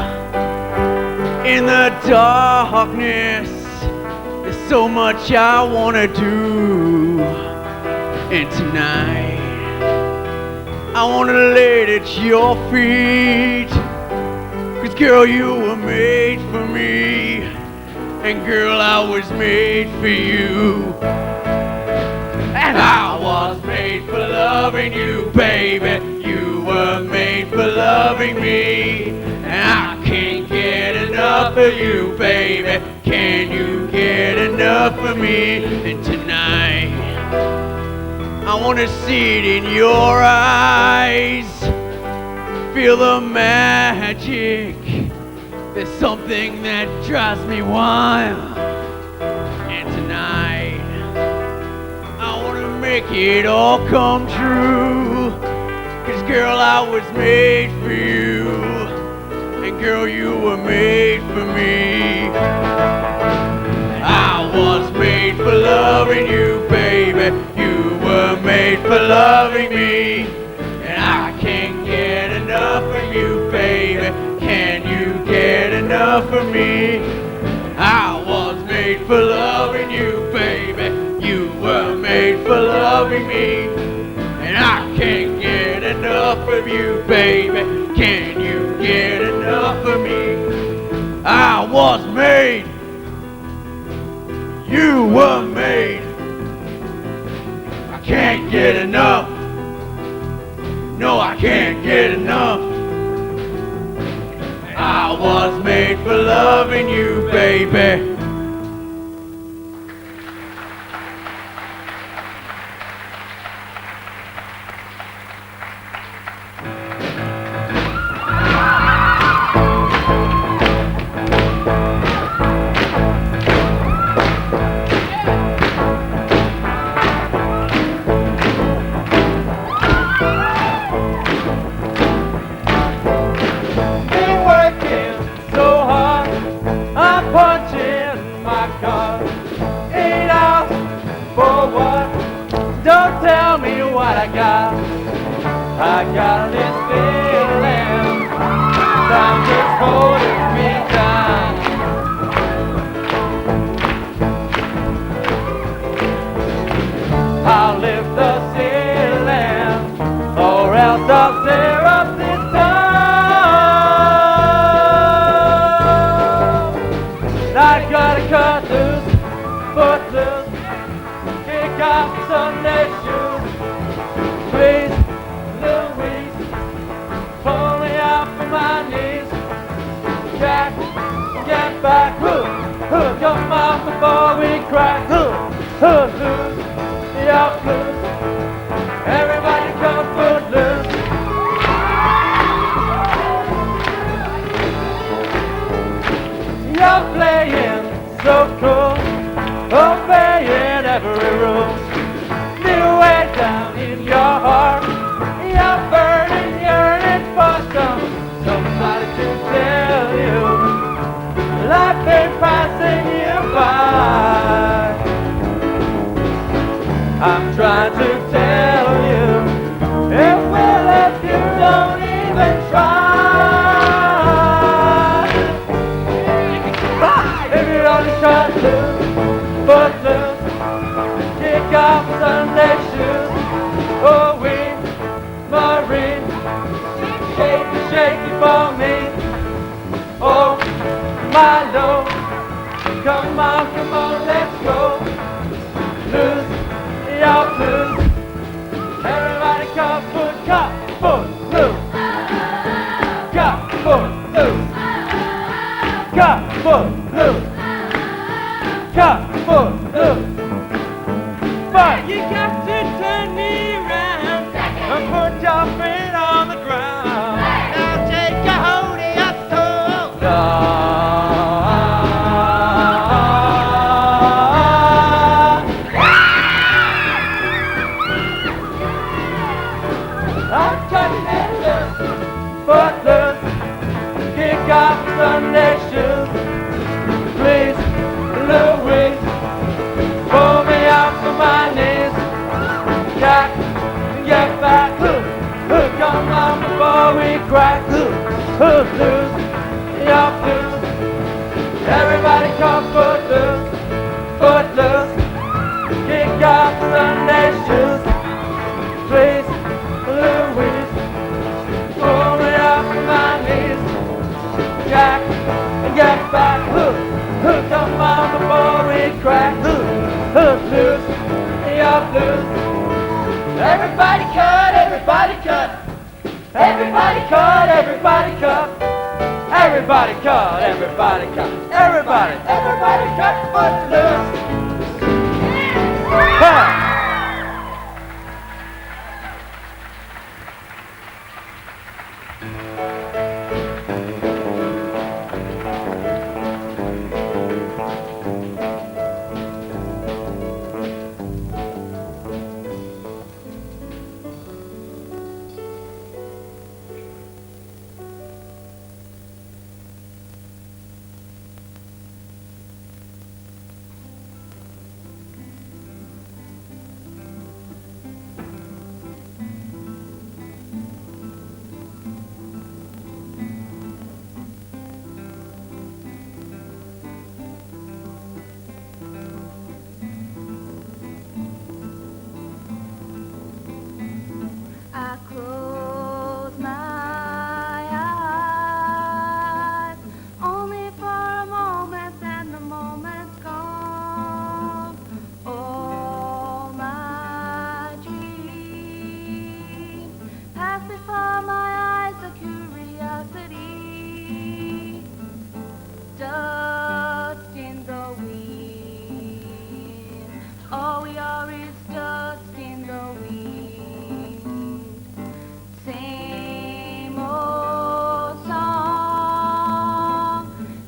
In the darkness, there's so much I wanna do. And tonight, I wanna lay it at your feet. 'Cause girl, you were made for me. And girl, I was made for you. And I was made for loving you, baby. You were made for loving me. And I can't get enough of you, baby. Can you get enough of me? And tonight, I wanna see it in your eyes. Feel the magic. There's something that drives me wild. And tonight, I wanna make it all come true. 'Cause girl, I was made for you. And girl, you were made for me. I was made for loving you, baby. You were made for loving me. And I can't get enough of you, baby. Can you get enough of me? I was made for loving you, baby. You were made for loving me. And I can't get enough of you, baby. Can you get enough of me? I was made. You were made. I can't get enough. No, I can't get enough. I was made for loving you, baby. Get back, hook, hook on before before we crack. Who's loose? You're loose. Everybody come footloose, footloose. Kick off Sunday shoes. Please, Louise, pull me up from my knees. Jack, and get back. Come on before we crack. Who's loose? You're loose. Everybody cut, everybody cut. Everybody cut, everybody cut. Everybody cut, everybody cut. Everybody cut footloose. Ha! I close my eyes only for a moment, then the moment's gone. All my dreams pass before my eyes, a curiosity, dust in the wind. All we are is dust in the wind. Same old song,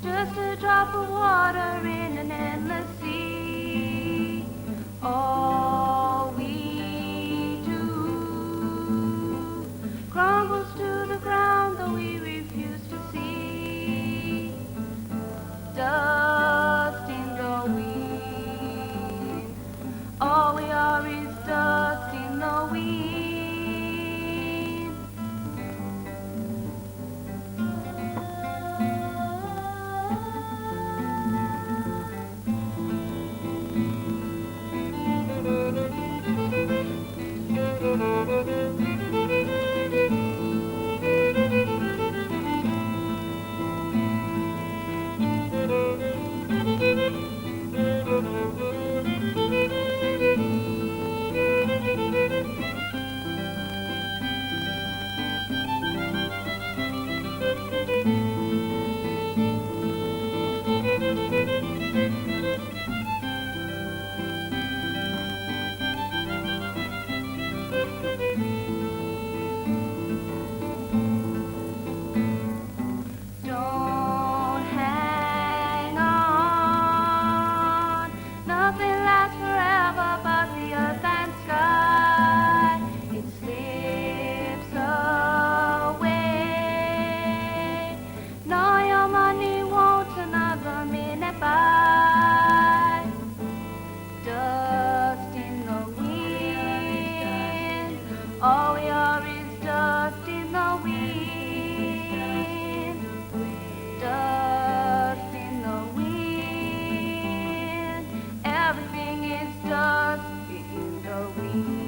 just a drop of water in an endless sea. All we do crumbles to the ground, though we refuse to see. Dust in the wind. All we are is dust in the wind. Don't hang on, nothing lasts forever but the earth and sky. It slips away. No, your money won't another minute buy. Dust in the wind. All we are is dust in the wind. Dust in the wind. Everything is dust in the wind.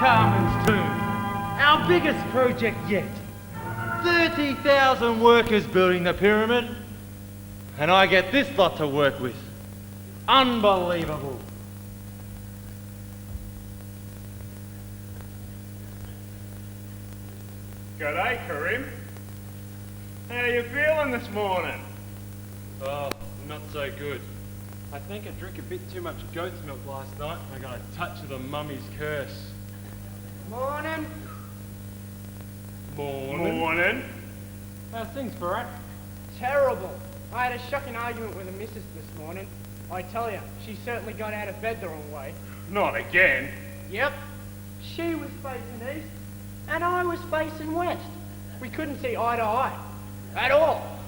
Tutankhamun's tomb. Our biggest project yet. 30,000 workers building the pyramid. And I get this lot to work with. Unbelievable. G'day, Karim. How you feeling this morning? Oh, not so good. I think I drank a bit too much goat's milk last night and I got a touch of the mummy's curse. Morning. Morning. How's things, Barat? Terrible. I had a shocking argument with the missus this morning. I tell you, she certainly got out of bed the wrong way. Not again. Yep. She was facing east, and I was facing west. We couldn't see eye to eye. At all.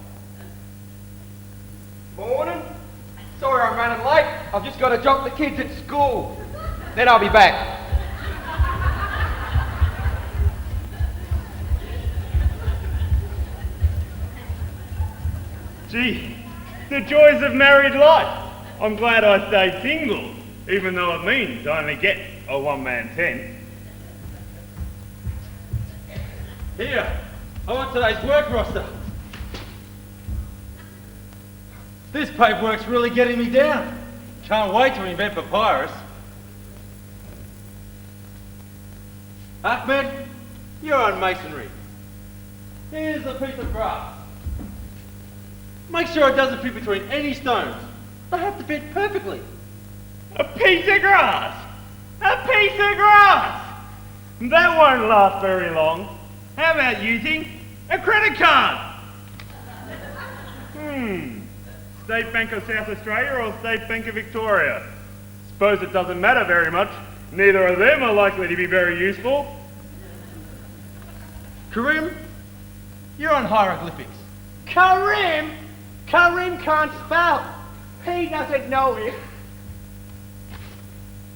Morning. Sorry I'm running late. I've just got to drop the kids at school. Then I'll be back. Gee, the joys of married life. I'm glad I stayed single, even though it means I only get a one-man tent. Here, I want today's work roster. This paperwork's really getting me down. Can't wait to invent papyrus. Ahmed, you're on masonry. Here's a piece of grass. Make sure it doesn't fit between any stones. They have to fit perfectly. A piece of grass! A piece of grass! That won't last very long. How about using a credit card? State Bank of South Australia or State Bank of Victoria? Suppose it doesn't matter very much. Neither of them are likely to be very useful. Karim, you're on hieroglyphics. Karim? Karim can't spell. He doesn't know it.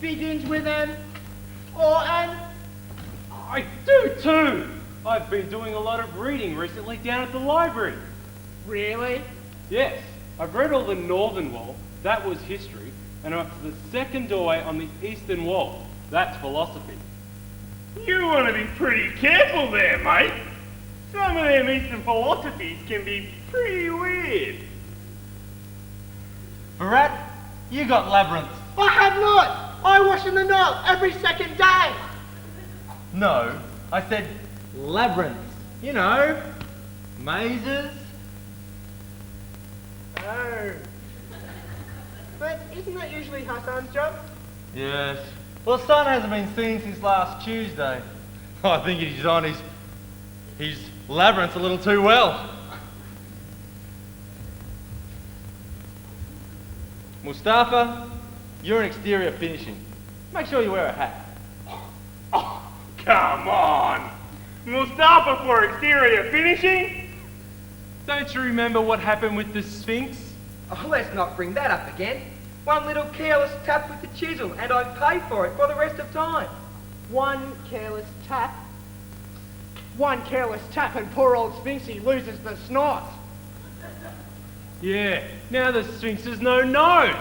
Begins with an or an. I do too. I've been doing a lot of reading recently down at the library. Really? Yes, I've read all the northern wall. That was history. And up to the second doorway on the eastern wall. That's philosophy. You want to be pretty careful there, mate. Some of them Eastern philosophies can be pretty weird. Barat, you got labyrinth. I have not. I wash in the Nile every second day. No, I said labyrinth. You know, mazes. Oh. But isn't that usually Hassan's job? Yes. Well, Son hasn't been seen since last Tuesday. I think he's on his labyrinth a little too well. Mustafa, you're in exterior finishing. Make sure you wear a hat. Oh, come on. Mustafa for exterior finishing? Don't you remember what happened with the Sphinx? Oh, let's not bring that up again. One little careless tap with the chisel and I pay for it for the rest of time. One careless tap. One careless tap and poor old Sphinxy loses the snot. Yeah, now the Sphinx has no nose.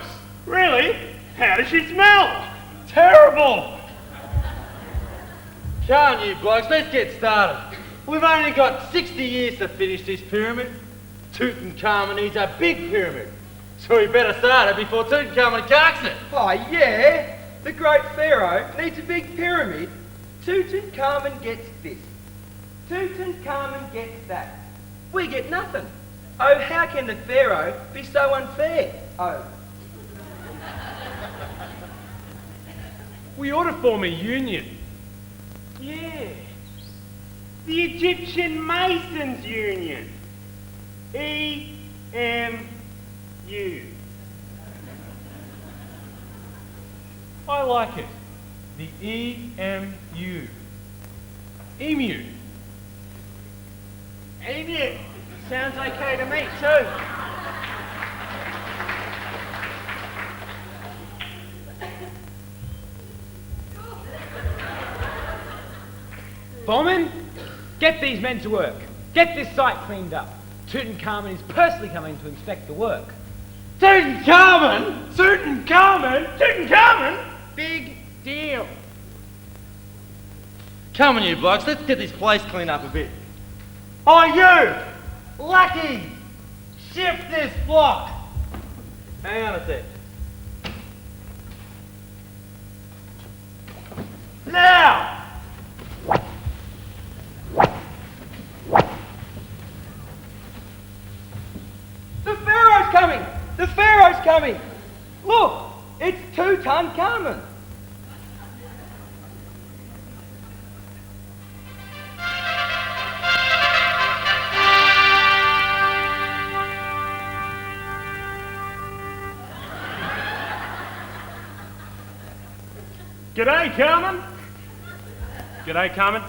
Really? How does she smell? Terrible! Come on, you blokes, let's get started. We've only got 60 years to finish this pyramid. Tutankhamun needs a big pyramid. So we better start it before Tutankhamun carks it. Oh yeah, the great pharaoh needs a big pyramid. Tutankhamun gets this. Tutankhamun gets that. We get nothing. Oh, how can the pharaoh be so unfair? Oh. We ought to form a union. Yeah. The Egyptian Masons Union. EMU. I like it. The EMU. Emu. Emu. Sounds okay to me too. Foreman, get these men to work. Get this site cleaned up. Tutankhamun is personally coming to inspect the work. Tutankhamun? Tutankhamun? Tutankhamun? Big deal. Come on, you blokes, let's get this place cleaned up a bit. Oh, you! Lucky! Shift this block! Hang on a sec. Now! The Pharaoh's coming! The Pharaoh's coming! Look! It's Tutankhamun! G'day, Carmen. G'day, Carmen.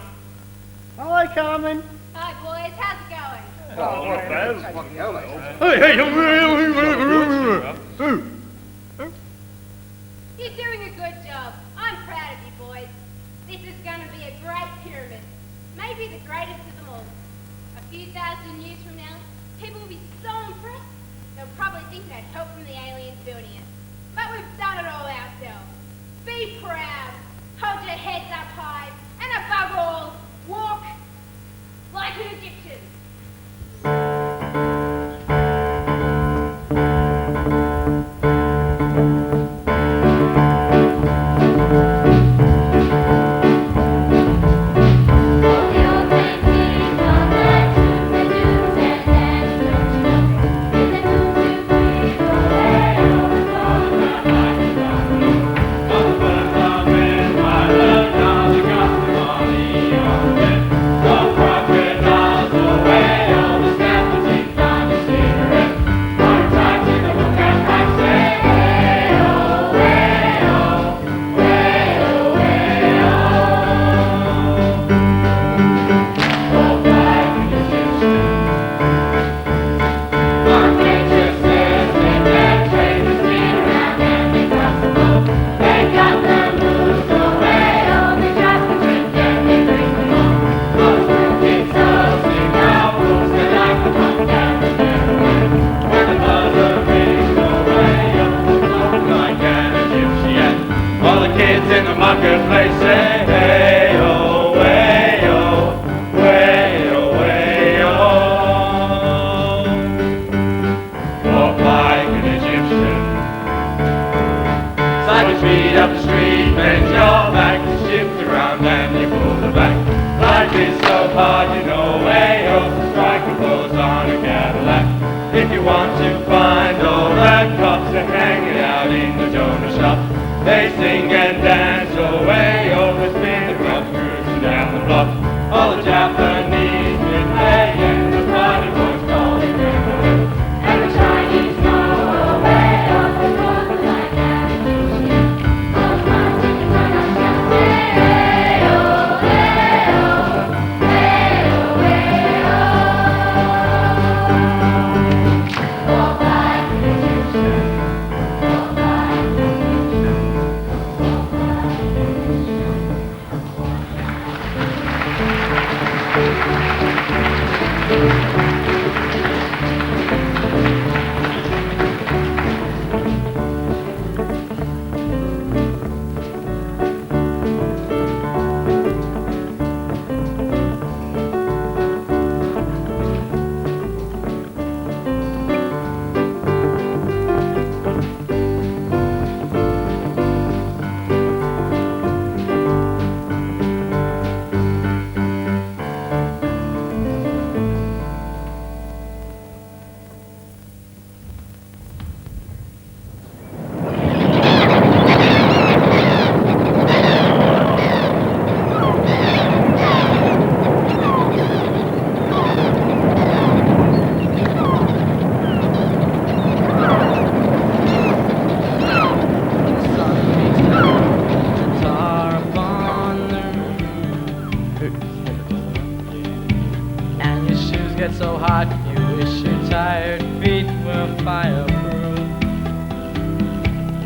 Hello, Carmen. Hi, boys. How's it going? Oh, not bad. You're doing a good job. I'm proud of you, boys. This is going to be a great pyramid. Maybe the greatest of them all. A few thousand years from now, people will be so impressed, they'll probably think they had help from the aliens building it. But we've done it all ourselves. Be proud. Hold your heads up high. And above all, walk like an Egyptian.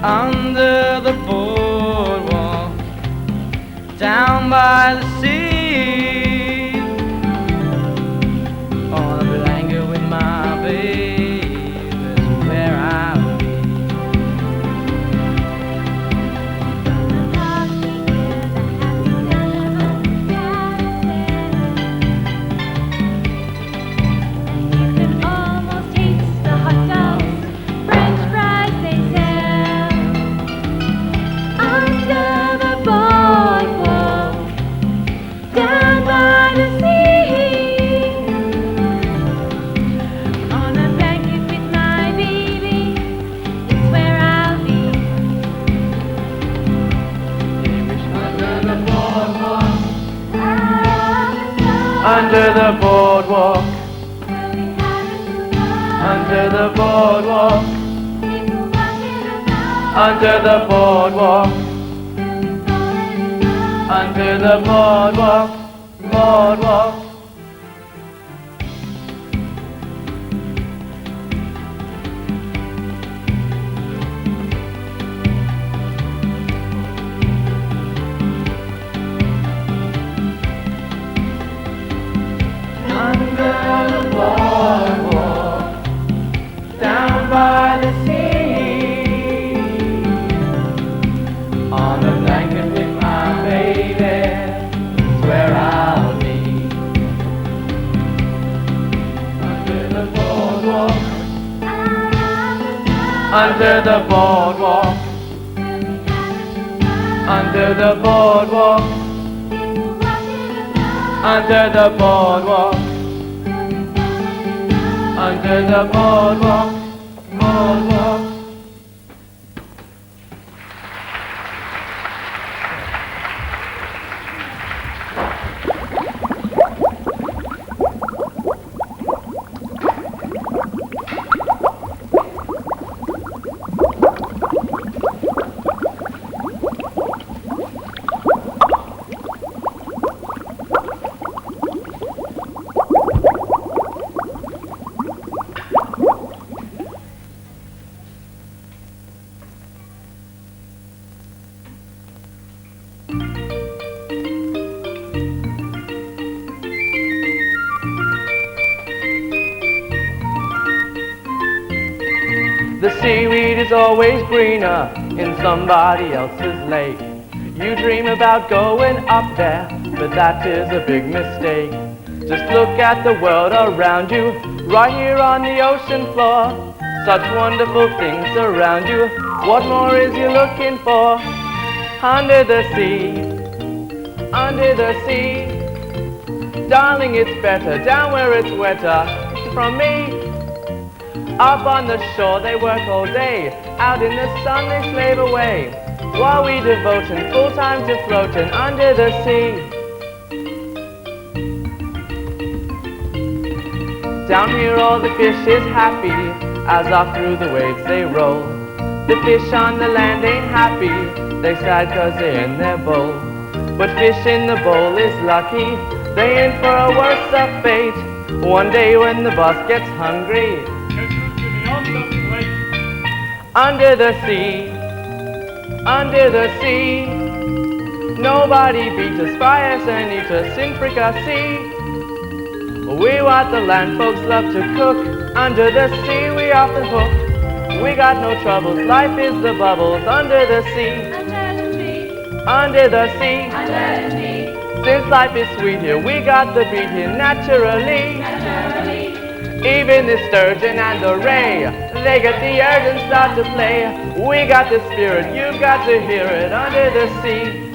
Under the boardwalk, down by the sea, on a blanket with my babe is where I'll be. under the boardwalk, under the boardwalk, under the boardwalk, under the boardwalk, boardwalk. Down by the sea, on a blanket with my baby, that's where I'll be. Under the boardwalk, Under the boardwalk, under the boardwalk, under the boardwalk, under the boardwalk, boardwalk. The seaweed is always greener in somebody else's lake. You dream about going up there, but that is a big mistake. Just look at the world around you, right here on the ocean floor. Such wonderful things around you, what more is you looking for? Under the sea, under the sea. Darling, it's better down where it's wetter. From me, up on the shore they work all day, out in the sun they slave away, while we devoting full time to floating under the sea. Down here all the fish is happy, as off through the waves they roll. The fish on the land ain't happy, they sad cause they're in their bowl. But fish in the bowl is lucky, they in for a worse of fate. One day when the boss gets hungry, under the sea, under the sea. Nobody beats us, fry us and eat us in fricassee. We what the land folks love to cook, under the sea we off the hook. We got no troubles, life is the bubbles under the sea. Under the sea, under the sea. Since life is sweet here, we got the beat here naturally. Even the sturgeon and the ray, they get the urge and start to play. We got the spirit, you've got to hear it under the sea.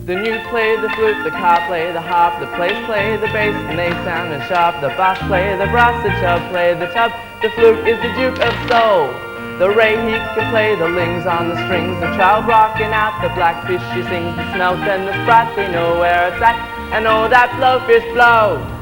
The newt play the flute, the car play the harp, the place play the bass, and they sound and sharp. The bass play the brass, the chub play the tub. The flute is the duke of soul. The ray he can play the lings on the strings. The trout rocking out, the blackfish she sings. The snout and the sprat, they know where it's at, and oh that blowfish blow.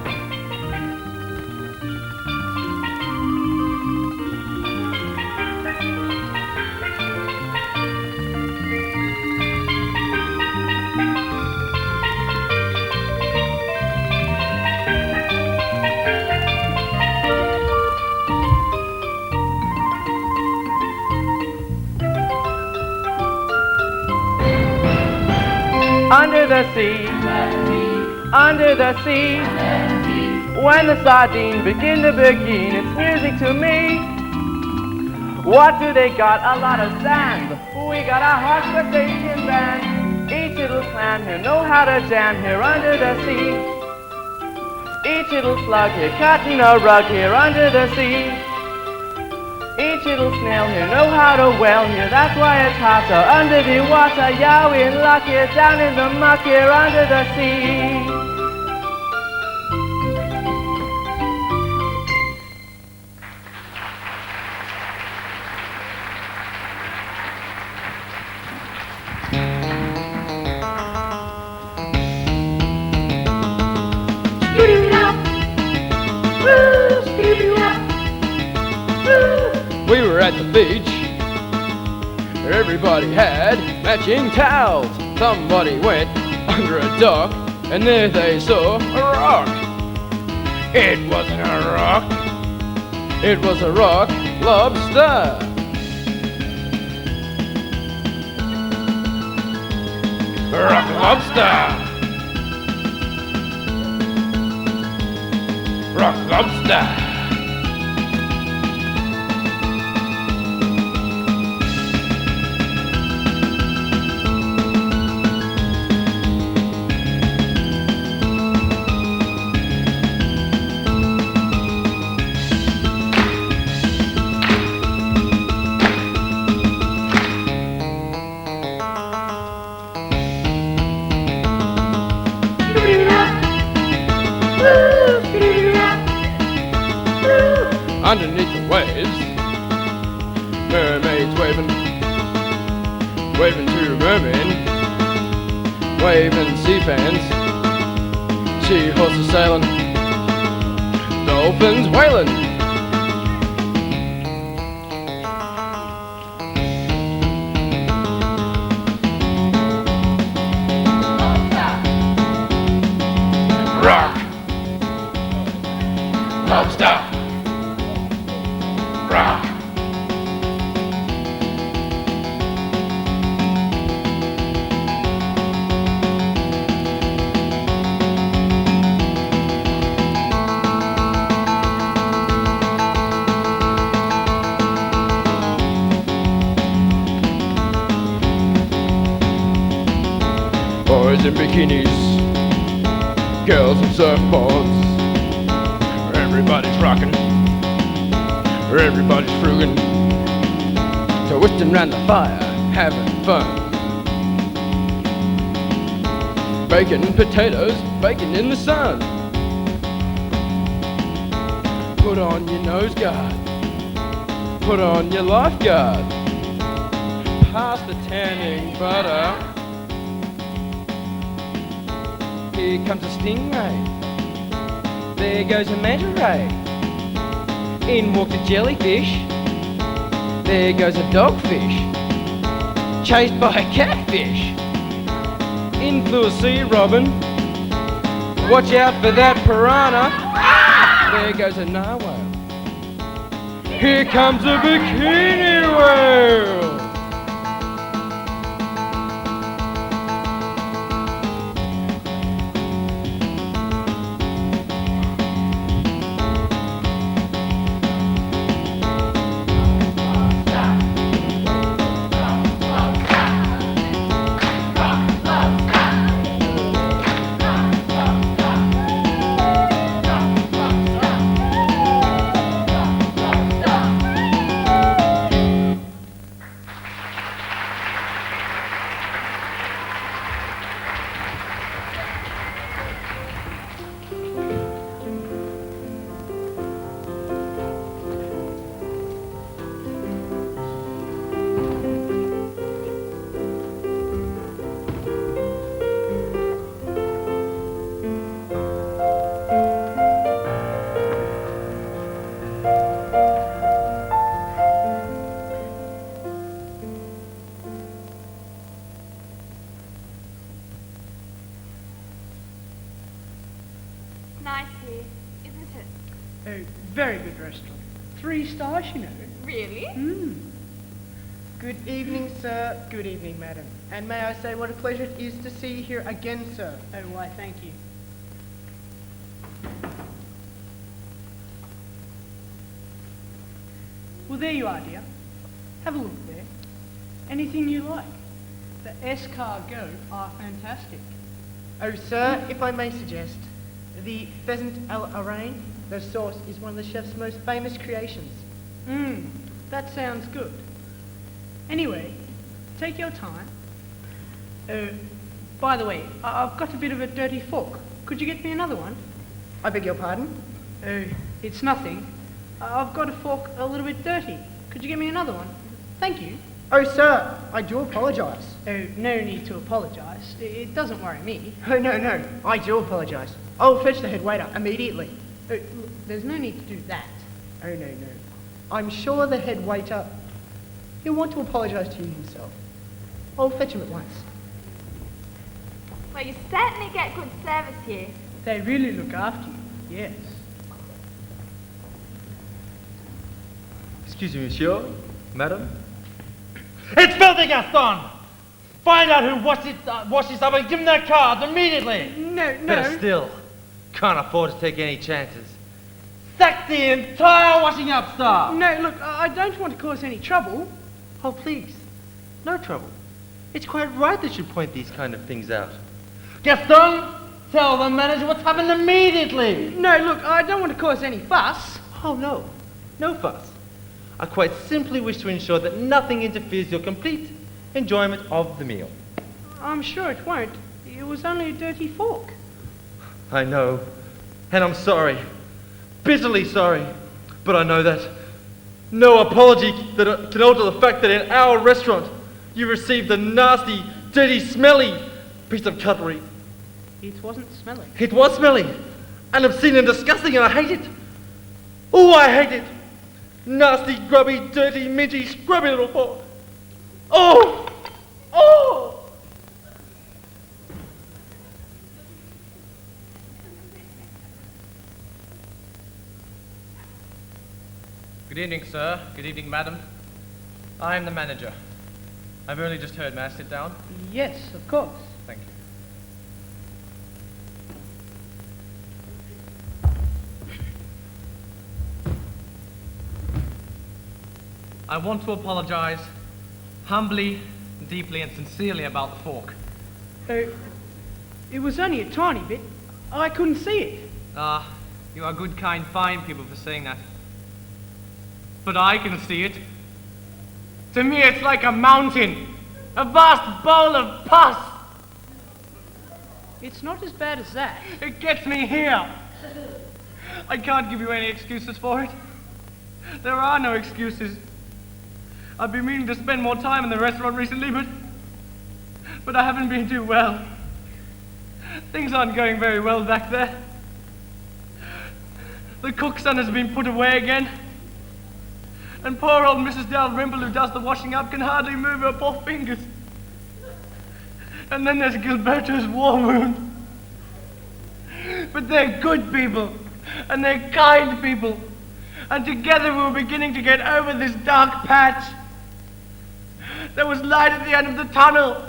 Under the sea, under the sea. When the sardines begin to begin, it's music to me. What do they got? A lot of sand. We got a harsh crustacean band. Each little clam here know how to jam here under the sea. Each little slug here cutting a rug here under the sea. Each little snail here know how to well here, that's why it's hotter under the water. Yeah, we're in luck here, down in the muck here under the sea. at the beach. Everybody had matching towels. Somebody went under a dock, and there they saw a rock. It wasn't a rock. It was a rock lobster. Rock lobster. Rock lobster. Underneath the waves, mermaids waving to mermen, waving sea fans, seahorses sailing, dolphins wailing. Rock, lobster. Rock. Boys in bikinis, girls in surfboards, everybody's rocking. Everybody's frugging, twisting round the fire, having fun. Baking potatoes, baking in the sun. Put on your nose guard, put on your lifeguard. Pass the tanning butter. Here comes a stingray, there goes a manta ray. In walked a jellyfish, there goes a dogfish, chased by a catfish. In flew a sea robin, watch out for that piranha, there goes a narwhal. Here comes a bikini whale. Nice here, isn't it? Oh, very good restaurant. 3 stars, you know. Really? Good evening, sir. Good evening, madam. And may I say what a pleasure it is to see you here again, sir. Oh, why, thank you. Well, there you are, dear. Have a look there. Anything you like. The escargot are fantastic. Oh, sir, if I may suggest, the pheasant a l'oreille, the sauce is one of the chef's most famous creations. That sounds good. Anyway, take your time. By the way, I've got a bit of a dirty fork. Could you get me another one? I beg your pardon? It's nothing. I've got a fork a little bit dirty. Could you get me another one? Thank you. Oh, sir, I do apologise. Oh, no need to apologise. It doesn't worry me. Oh, no, I do apologise. I'll fetch the head waiter immediately. There's no need to do that. Oh, no. I'm sure the head waiter He'll want to apologise to you himself. I'll fetch him at once. Well, you certainly get good service here. They really look after you, yes. Excuse me, monsieur, madam. It's filthy, Gaston! Find out who washed this up and give them their cards immediately! No. Better still, can't afford to take any chances. Sack the entire washing up staff! No, look, I don't want to cause any trouble. Oh, please, no trouble. It's quite right that you point these kind of things out. Gaston, tell the manager what's happened immediately! No, look, I don't want to cause any fuss. Oh, no fuss. I quite simply wish to ensure that nothing interferes with your complete enjoyment of the meal. I'm sure it won't. It was only a dirty fork. I know, and I'm sorry, bitterly sorry, but I know that no apology that can alter the fact that in our restaurant you received a nasty, dirty, smelly piece of cutlery. It wasn't smelly. It was smelly, and obscene and disgusting, and I hate it. Oh, I hate it. Nasty, grubby, dirty, minty, scrubby little fork. Oh! Good evening, sir. Good evening, madam. I am the manager. I've only just heard. May I sit down? Yes, of course. Thank you. I want to apologize humbly, deeply, and sincerely about the fork. It was only a tiny bit. I couldn't see it. You are good, kind, fine people for saying that. But I can see it. To me, it's like a mountain, a vast bowl of pus. It's not as bad as that. It gets me here. I can't give you any excuses for it. There are no excuses. I've been meaning to spend more time in the restaurant recently, but I haven't been too well. Things aren't going very well back there. The cook's son has been put away again. And poor old Mrs. Dalrymple, who does the washing up, can hardly move her poor fingers. And then there's Gilberto's war wound. But they're good people, and they're kind people. And together we're beginning to get over this dark patch. There was light at the end of the tunnel.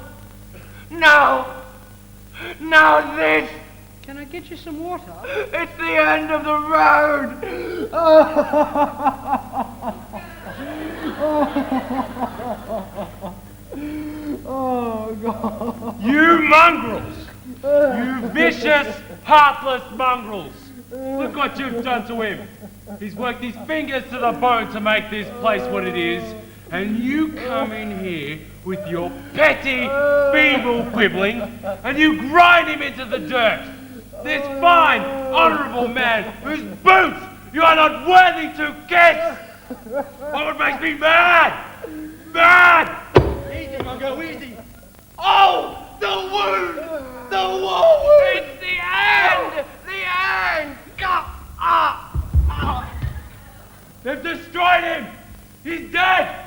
Now this. Can I get you some water? It's the end of the road. Oh, God. You mongrels! You vicious, heartless mongrels! Look what you've done to him. He's worked his fingers to the bone to make this place what it is, and you come in here with your petty, feeble quibbling, and you grind him into the dirt. This fine, honourable man whose boots you are not worthy to kiss! What makes me mad? Mad! Easy, Mungo, easy! Oh! The wound! The wound! It's the end! The end! They've destroyed him! He's dead!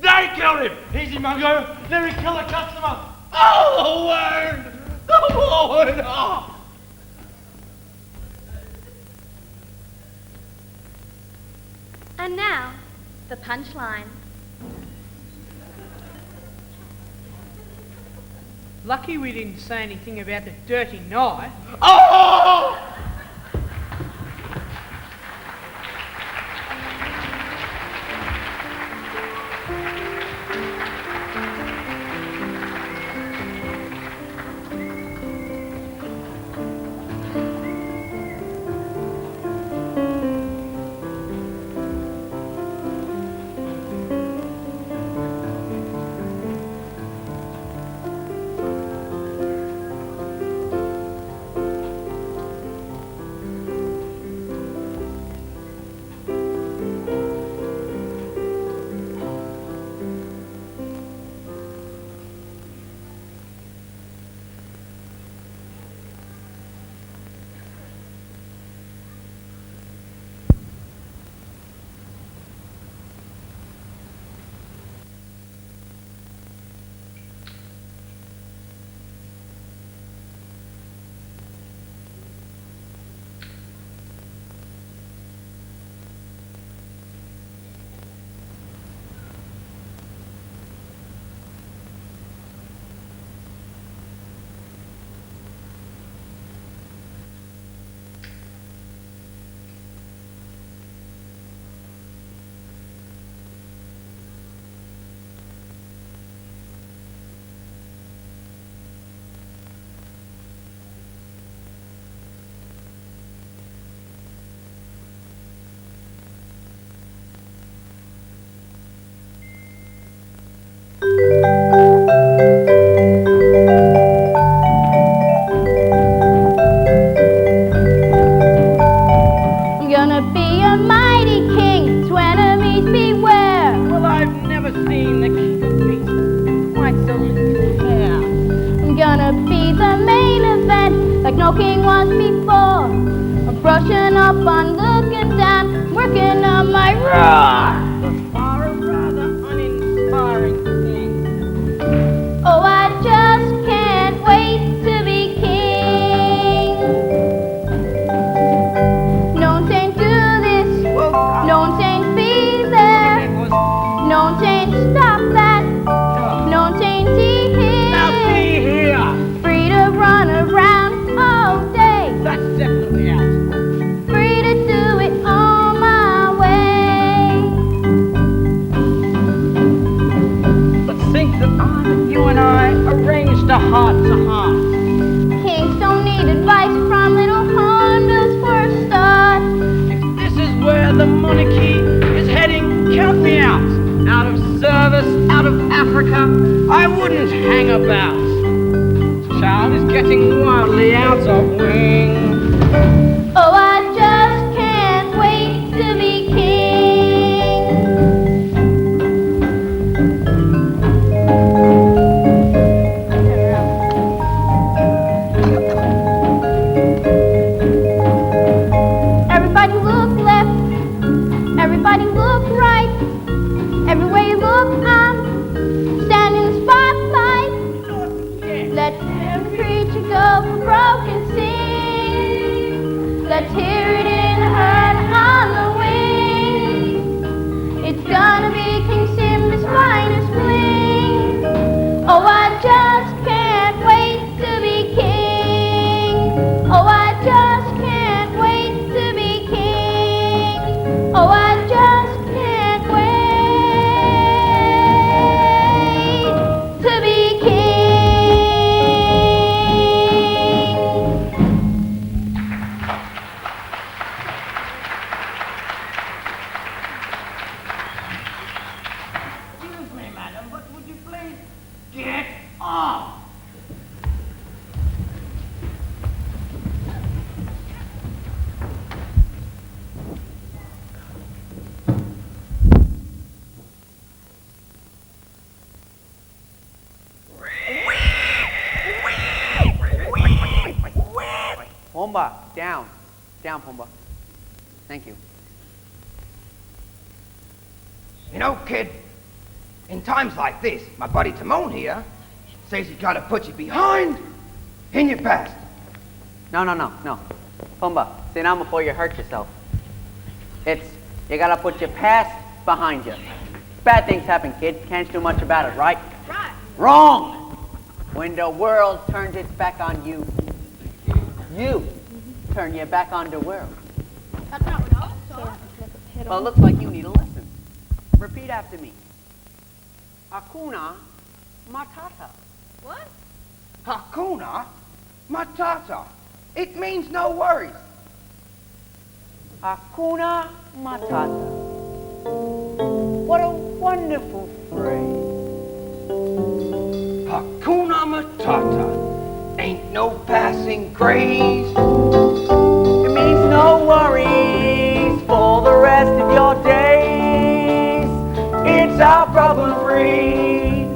They killed him! Easy, Mungo! Let me kill a customer! Oh, the wound! The wound! Oh! And now, the punchline. Lucky we didn't say anything about the dirty knife. Oh! No king was before. Brushing up on looking down, working on my roar. Or a rather uninspiring thing. Oh, I just can't wait to be king. No one saying do this, no one saying be there, no one saying stop that, no one saying see here. Now see here. Free to run around all day. That's definitely out. Free to do it on my way. But think that you and I arranged a heart-to-heart. Kings don't need advice from little Hondas for a start. If this is where the monarchy is heading, count me out. Out of service, out of Africa, I wouldn't hang about. This child is getting wildly out of wing. Oh, I just can't wait to be king. Everybody look left, everybody look right. Everywhere you look, I'm standing in the spotlight. Let every creature go for broken sing. Let's hear it in the herd on the wing. It's gonna be King Simba's finest fling. Oh, I just can't wait to be king. Oh, I just can't wait to be king. Oh, I just can't wait to be king. Excuse me, madam, but would you please get off? Pumbaa, down. Down, Pumbaa. Thank you. You know, kid, in times like this, my buddy Timon here says you gotta put your behind in your past. No. Pumbaa, sit down before you hurt yourself. You gotta put your past behind you. Bad things happen, kid. Can't do much about it, right? Right. Wrong! When the world turns its back on you, you turn your back on the world. That's not what I saw. Well, it looks like you need a lesson. Repeat after me. Hakuna Matata. What? Hakuna Matata. It means no worries. Hakuna Matata. What a wonderful phrase. Hakuna Matata. Ain't no passing craze. It means no worries for the rest of your days. It's our problem-free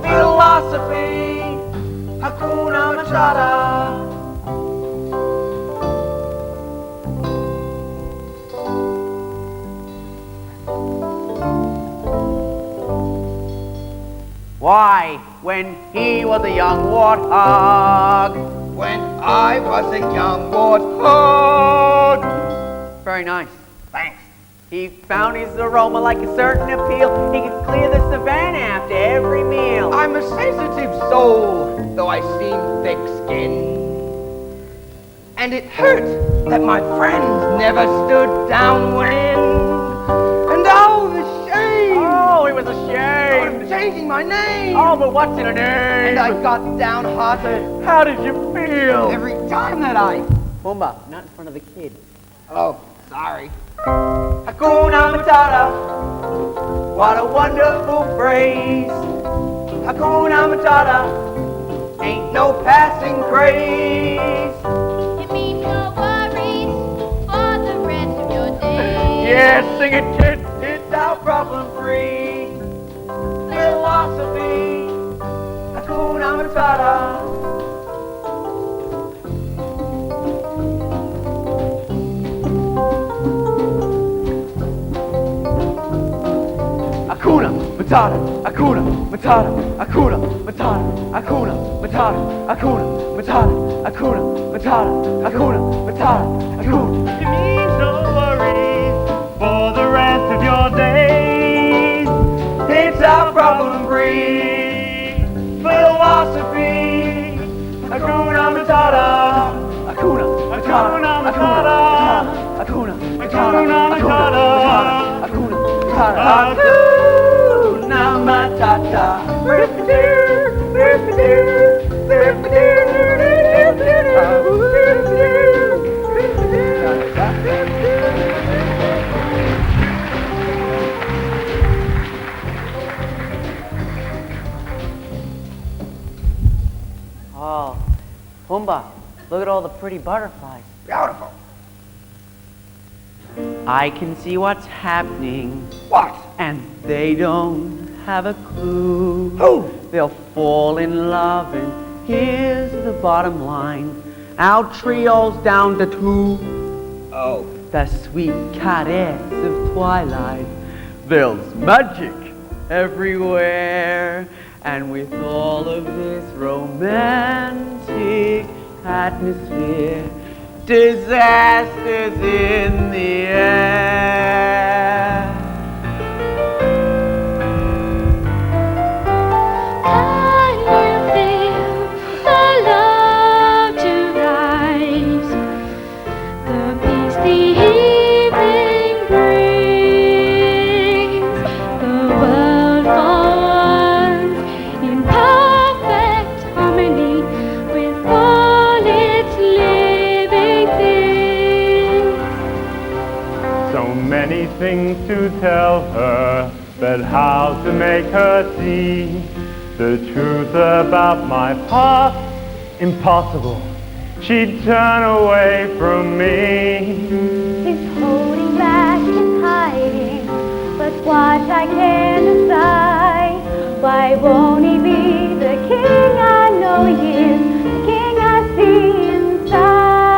philosophy. Hakuna Matata. Why, when he was a young warthog. When I was a young warthog. Very nice. Thanks. He found his aroma like a certain appeal. He could clear the savannah after every meal. I'm a sensitive soul, though I seem thick-skinned. And it hurt that my friends never stood downwind. And oh, the shame! Oh, it was a shame! I'm changing my name! Oh, but what's in a name? And I got downhearted. How did you feel? Every time that I... Pumbaa, not in front of the kid. Oh, sorry. Hakuna Matata. What a wonderful phrase. Hakuna Matata. Ain't no passing craze. It means no worries for the rest of your days. Yeah, sing it, kid. It's our problem-free philosophy. Hakuna Matata. Matata, Hakuna Matata, Hakuna Matata, Hakuna Matata, Hakuna Matata, Hakuna Matata, Hakuna Matata, Hakuna. It means no worries for the rest of your days. It's our problem-free philosophy. Hakuna Matata. Hakuna Hakuna Matata, Hakuna Hakuna Matata, Hakuna Matata. Oh, Pumbaa, look at all the pretty butterflies. Beautiful. I can see what's happening. What? And they don't have a clue. Who? They'll fall in love, and here's the bottom line. Our trio's down to 2. Oh. The sweet caress of twilight. There's magic everywhere. And with all of this romantic atmosphere, disasters in the air. Can you feel the love tonight? The peace the evening brings. The world for once in perfect harmony with all its living things. So many things to tell her, but how to make her see the truth about my past? Impossible. She'd turn away from me. He's holding back, he's hiding, but what I can't decide. Why won't he be the king I know he is, the king I see inside?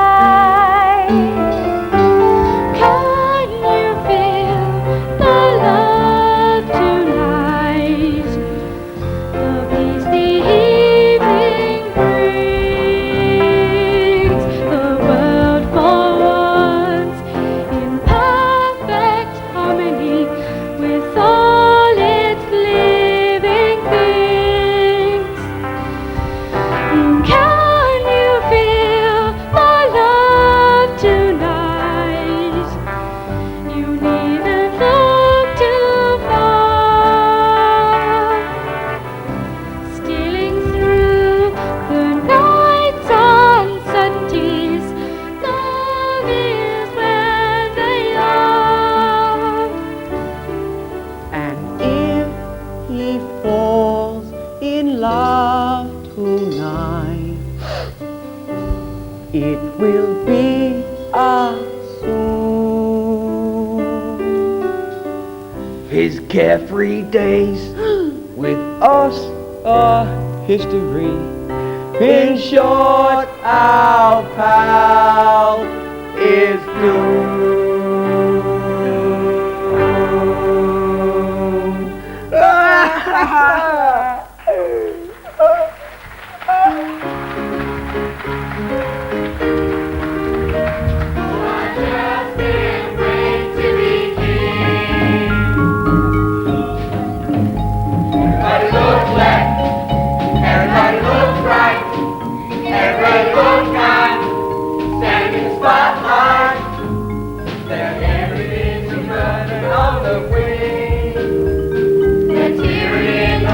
Can you feel the love tonight? The peace the evening brings. The world for once in perfect harmony with all its living things. Can you feel the love tonight? You needn't look too far. Stealing through the night's uncertainties, love is where they are. And if he falls in love tonight, it will be us soon. His carefree days with us are history. In short, our pal is Everybody looks left, everybody looks right, everybody looks kind, standing in the spotlight. Their everything's running on the wing. They're tearing in the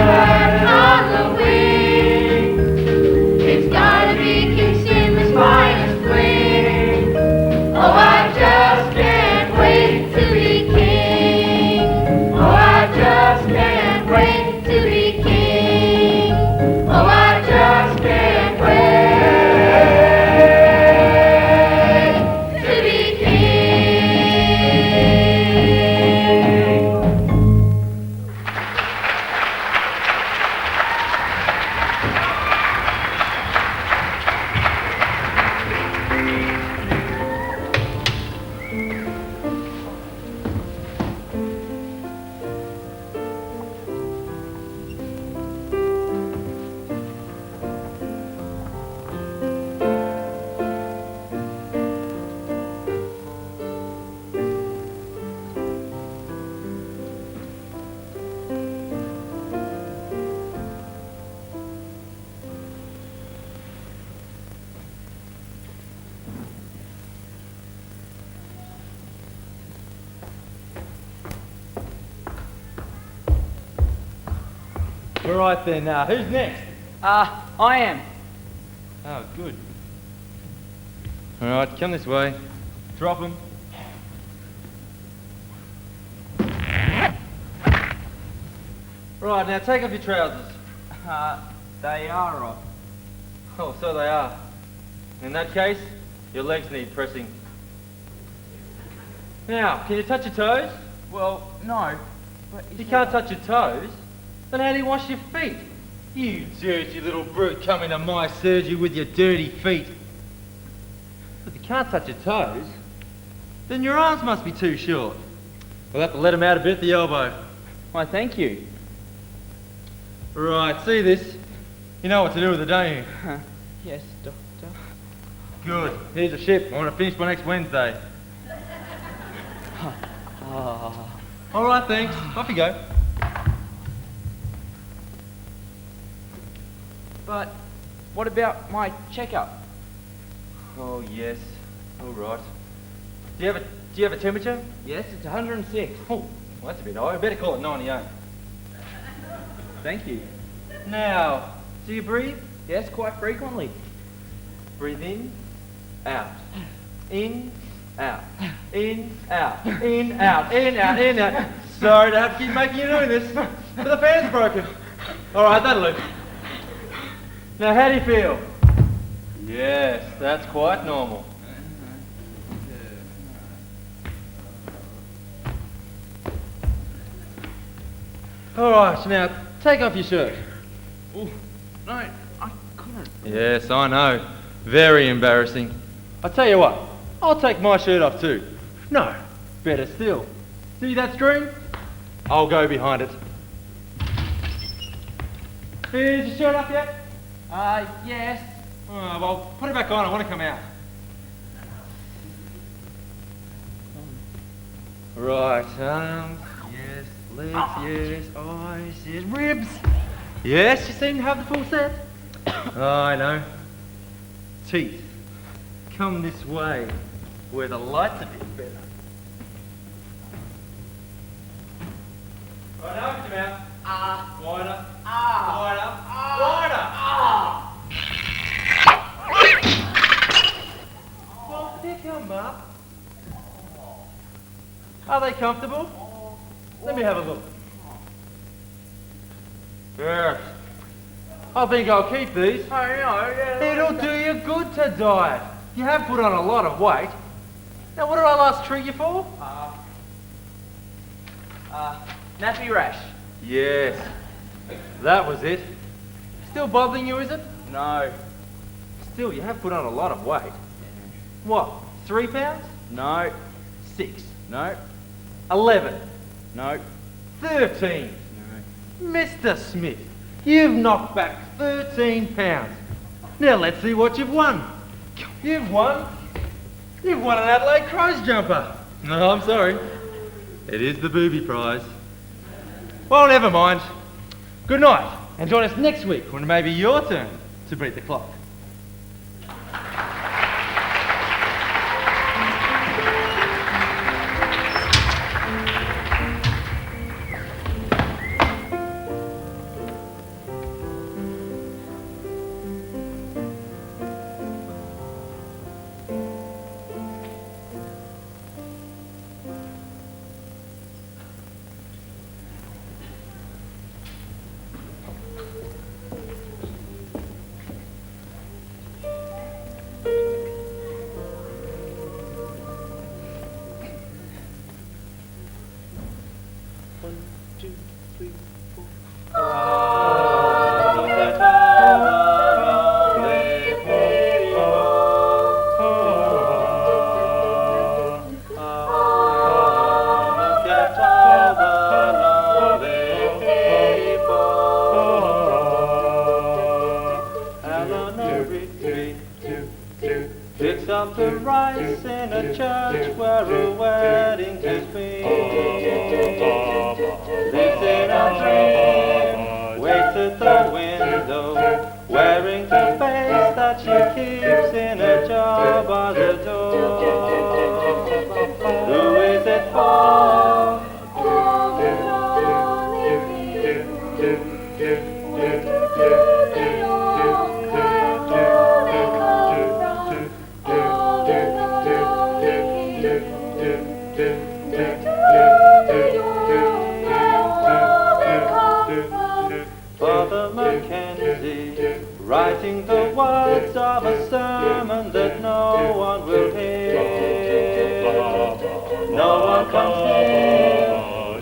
All right then, who's next? I am. Oh, good. All right, come this way. Drop him. Right, now take off your trousers. They are off. Oh, so they are. In that case, your legs need pressing. Now, can you touch your toes? Well, no. But If you can't touch your toes, then how do you wash your feet? You dirty little brute coming to my surgery with your dirty feet. If you can't touch your toes, then your arms must be too short. We'll have to let them out a bit at the elbow. Why, thank you. Right, see this? You know what to do with it, don't you? Yes, Doctor. Good. Here's a ship. I want to finish by next Wednesday. All right, thanks. Off you go. But what about my checkup? Oh, yes. All right. Do you have a temperature? Yes, it's 106. Oh, well, that's a bit high. I better call it 98. Thank you. Now, do you breathe? Yes, quite frequently. Breathe in, out. In, out. In, out. In, out. In, out. In, out. Sorry to have to keep making you doing this, but the fan's broken. All right, that'll do. Now, how do you feel? Yes, that's quite normal. All right, now take off your shirt. Oh, no, I couldn't. Yes, I know. Very embarrassing. I tell you what, I'll take my shirt off too. No, better still. See that screen? I'll go behind it. Is your shirt up yet? Yes. Oh, well, put it back on. I want to come out. Right, yes, legs, yes, eyes, yes, ribs. Yes, you seem to have the full set. Oh, I know. Teeth. Come this way, where the light's a bit better. Right, now open your mouth. Wider. Wider. Wider. Well, pick them up. Are they comfortable? Let me have a look. Yes. I think I'll keep these. It'll do you good to diet. You have put on a lot of weight. Now, what did I last treat you for? Nappy rash. Yes. That was it. Still bothering you, is it? No. Still, you have put on a lot of weight. What, 3 pounds? No. 6. No. 11. No. 13. No. Mr. Smith, you've knocked back 13 pounds. Now let's see what you've won. You've won an Adelaide Crows jumper. No, I'm sorry. It is the booby prize. Well, never mind. Good night, and join us next week when it may be your turn to beat the clock. Picks up the rice in a church where a wedding to be. Lives in a dream, waits at the window, wearing the face that she keeps in a jar by the door. Who is it for? Mackenzie, writing the words of a sermon that no one will hear. No one comes near.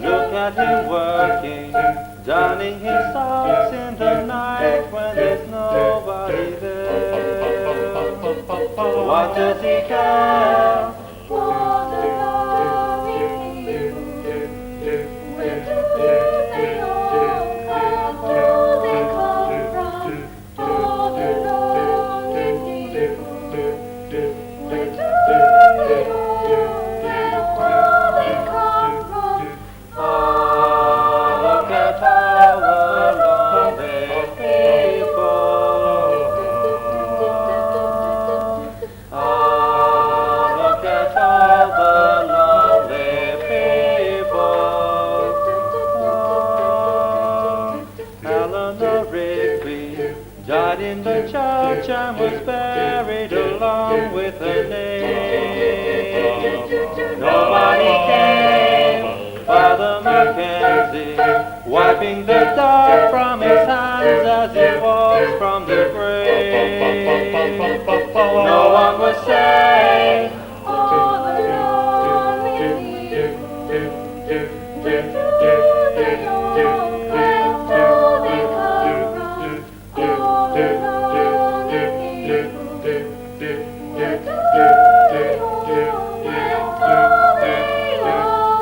Look at him working, darning his socks in the night when there's nobody there. What does he care? For the lonely people, where do they all come? Do they come from? For the lonely people, where do they all come from? Oh, look at our lonely people. Oh, look at all the lonely people. Oh, Eleanor Rigby died in the church and was buried along with her name. Nobody came. Father Mackenzie, wiping the dust from his hands as he walks from the grave. No one was saved. All the lonely people, where do they all come? Do they come from? All the lonely people, where do they all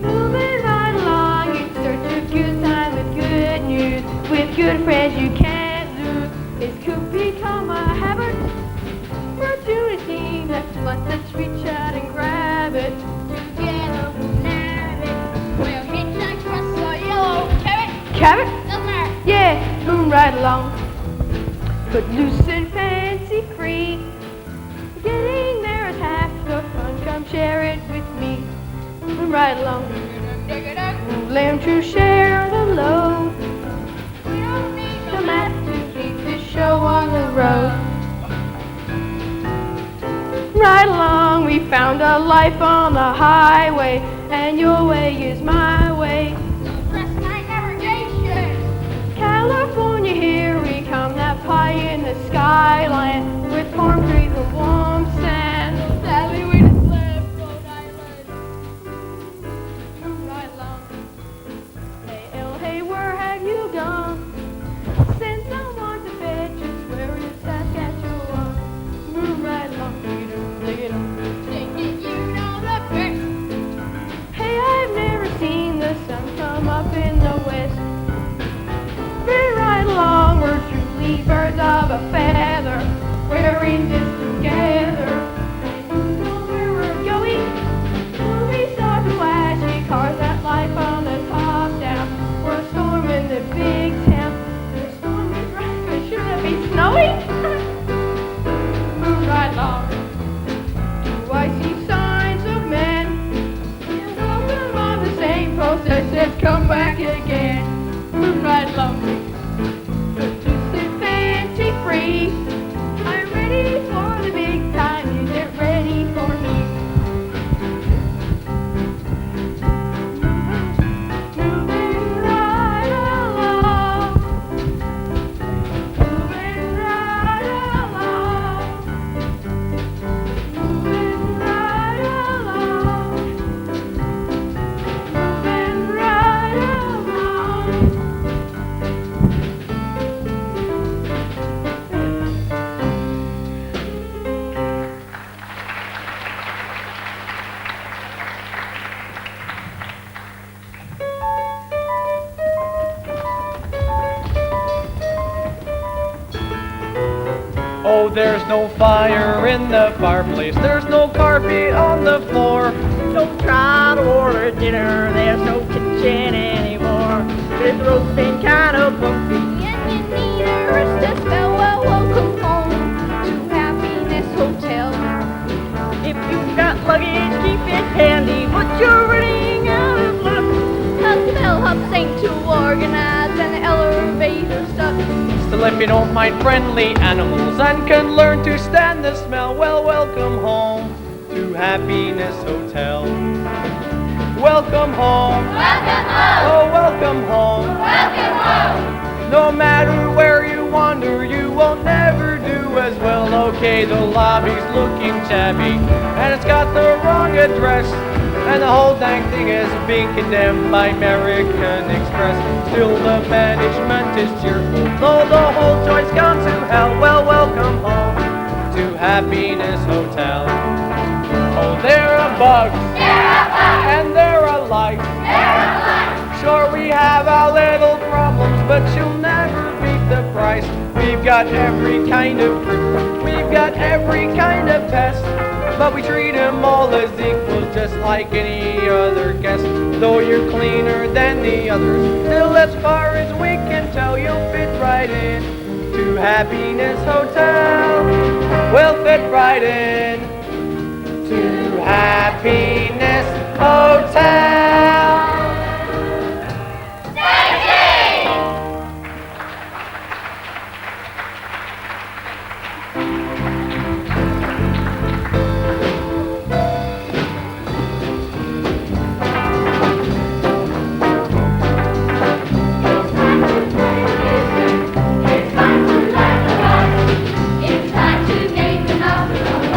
Moving right along in search of good times with good news, with good friends you can't lose. It's could become a habit, opportunity. Let's reach out and grab it. Together we'll nab it. We'll hitchhike across the yellow carrot. Carrot? Doesn't matter. Yeah, boom right along. But loose and fancy free. Getting there is half the fun. Come share it with me. Boom right along. Learn to share the load. We don't need The map to keep the show on the road. right along, we found a life on the highway, and your way is my way. Press my navigation. California, here we come, that pie in the skyline, with palm trees and warm sand. Sadly, we just left Rhode Island. Move right along. Hey, El, hey, where have you gone? Send someone to fetch us, where is Saskatchewan? Move right along, dig it up. Thinking you know the best. Hey, I've never seen the sun come up in the west. We're right along, we're truly birds of a feather. We're in this together. You know where we're going? We saw the flashy cars that life on the top down. We're storming the big town. The storm is right, should it be snowing? Move right along. Do I see signs of men? Welcome on the same post that says come back again. Move right along. Good to sit fancy free. I'm ready for the big time. Is it ready for me? Moving right along. Moving right along. Moving right along. Moving right along. Oh, there's no fire in the fireplace. There's no carpet on the floor. Don't try to order dinner. There's no kitchen anymore. This road's been kind of bumpy. And you need a rest to spell. Well, welcome home to Happiness Hotel. If you've got luggage, keep it handy. But you're running out of luck. The bellhops ain't too organized and the elevator stuck. Still, if you don't mind friendly animals and can learn to stand the smell, well, welcome home to Happiness Hotel. Welcome home. Welcome home. Oh, welcome home. Welcome home. No matter where you wander, you will never do as well. Okay, the lobby's looking shabby, and it's got the wrong address. And the whole dang thing is being condemned by American Express. Still the management is cheerful, though the whole joint's gone to hell. Well, welcome home to Happiness Hotel. Oh, there are bugs, and there are lights. Sure, we have our little problems, but you'll never beat the price. We've got every kind of fruit, we've got every kind of pest, but we treat them all as equals, just like any other guest. Though you're cleaner than the others, still as far as we can tell, you'll fit right in to Happiness Hotel. We'll fit right in to Happiness Hotel. It's time to name the number of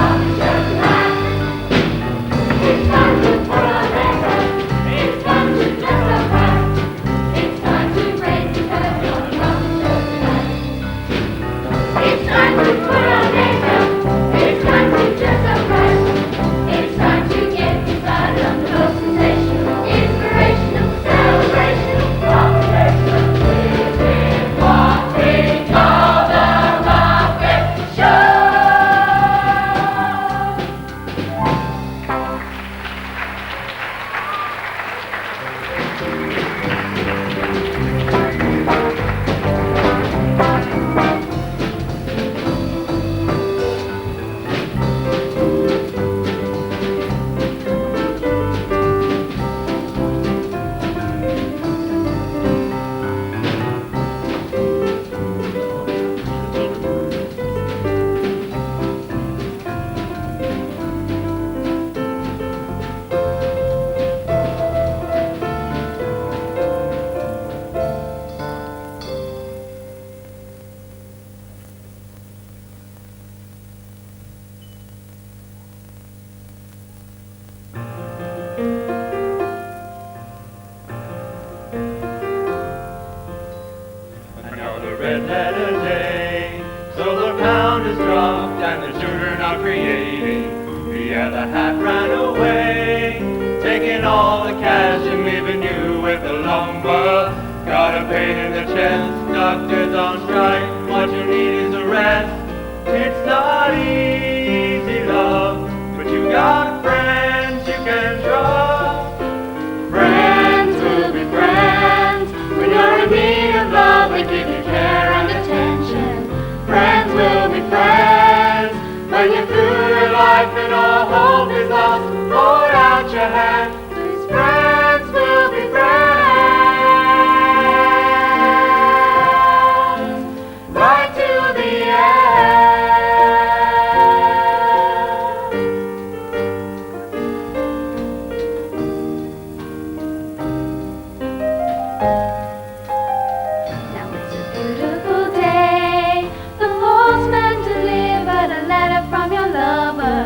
that hat ran away, taking all the cash and leaving you with the lumber. Got a pain in the chest, doctors on strike, what you need is a rest. It's not easy, love, but you got friends you can trust. Friends will be friends when you're in need of love, they give you care and attention. Friends will be friends when you're through your life and all hope is lost. Hold out your hand, 'cause friends will be friends right till the Now it's a beautiful day. The postman delivered a letter from your lover,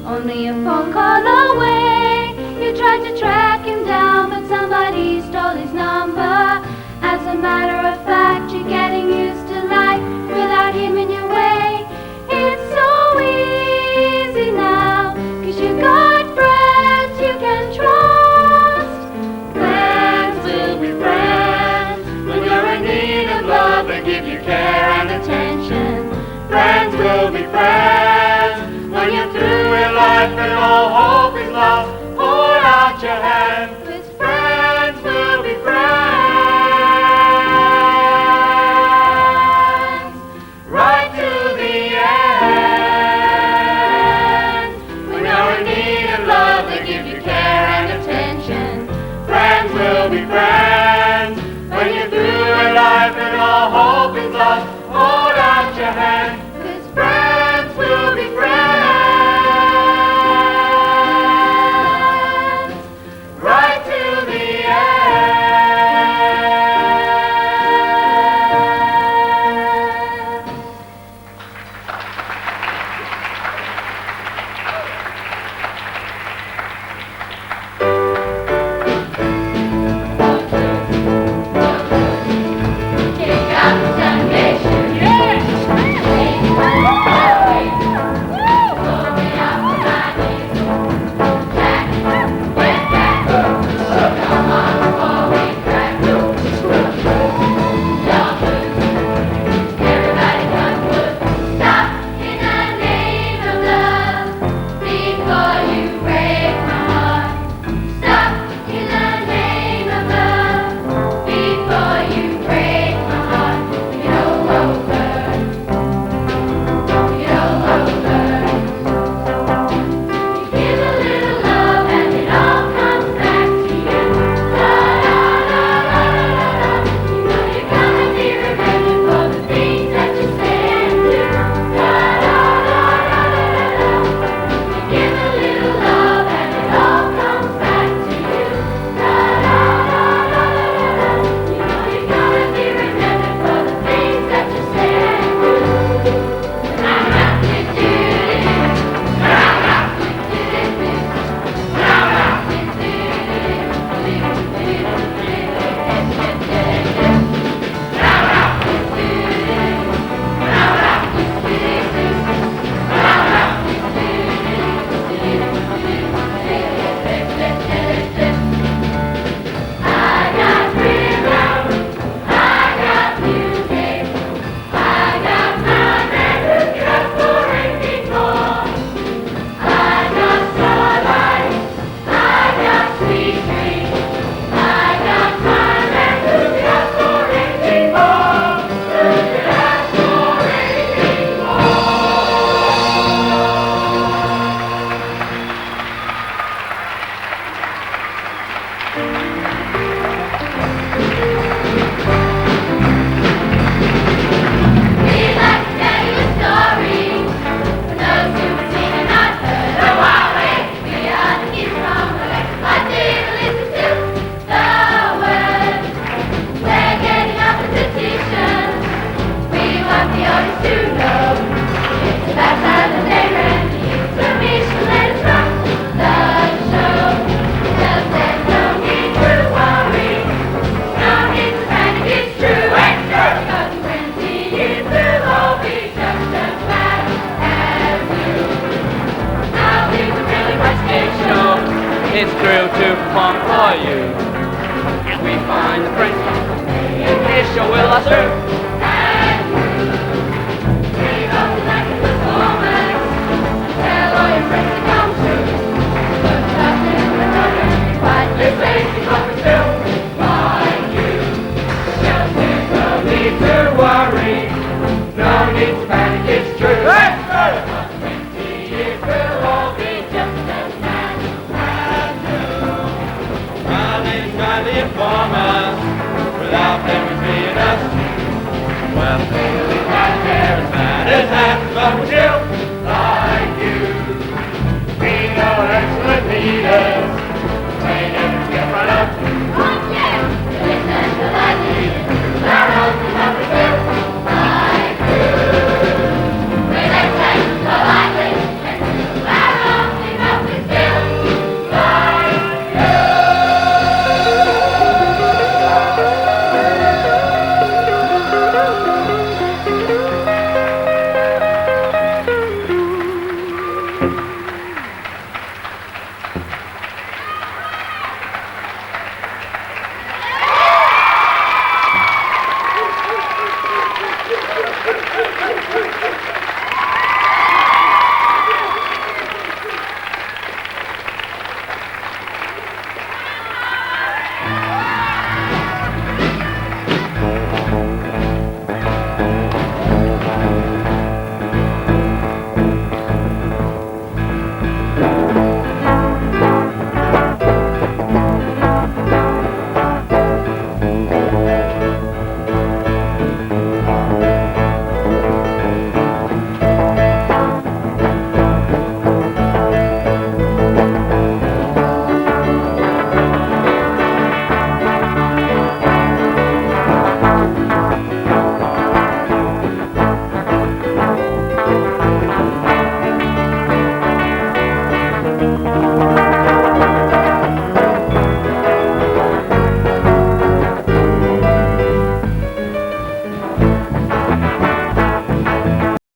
only a phone call away. You tried to track him down, but somebody stole his number. As a matter of fact, you're getting used to life without him in your way. It's so easy now, 'cause you got friends you can trust. Friends will be friends when you're in need of love, they give you care and attention. Friends will be friends when you're through with life and all hope is lost. It's thrilled to perform for you. And we find the French this show will last through. Tell all your friends to come too. Put nothing in the nothing. Fight this lazy fucker still. Mind you, just there's no need to worry. No need to panic, it's true. Hey! It will all be just as brand new. Running, trying to inform us without them seeing us. Well, clearly not there as bad as that, but we're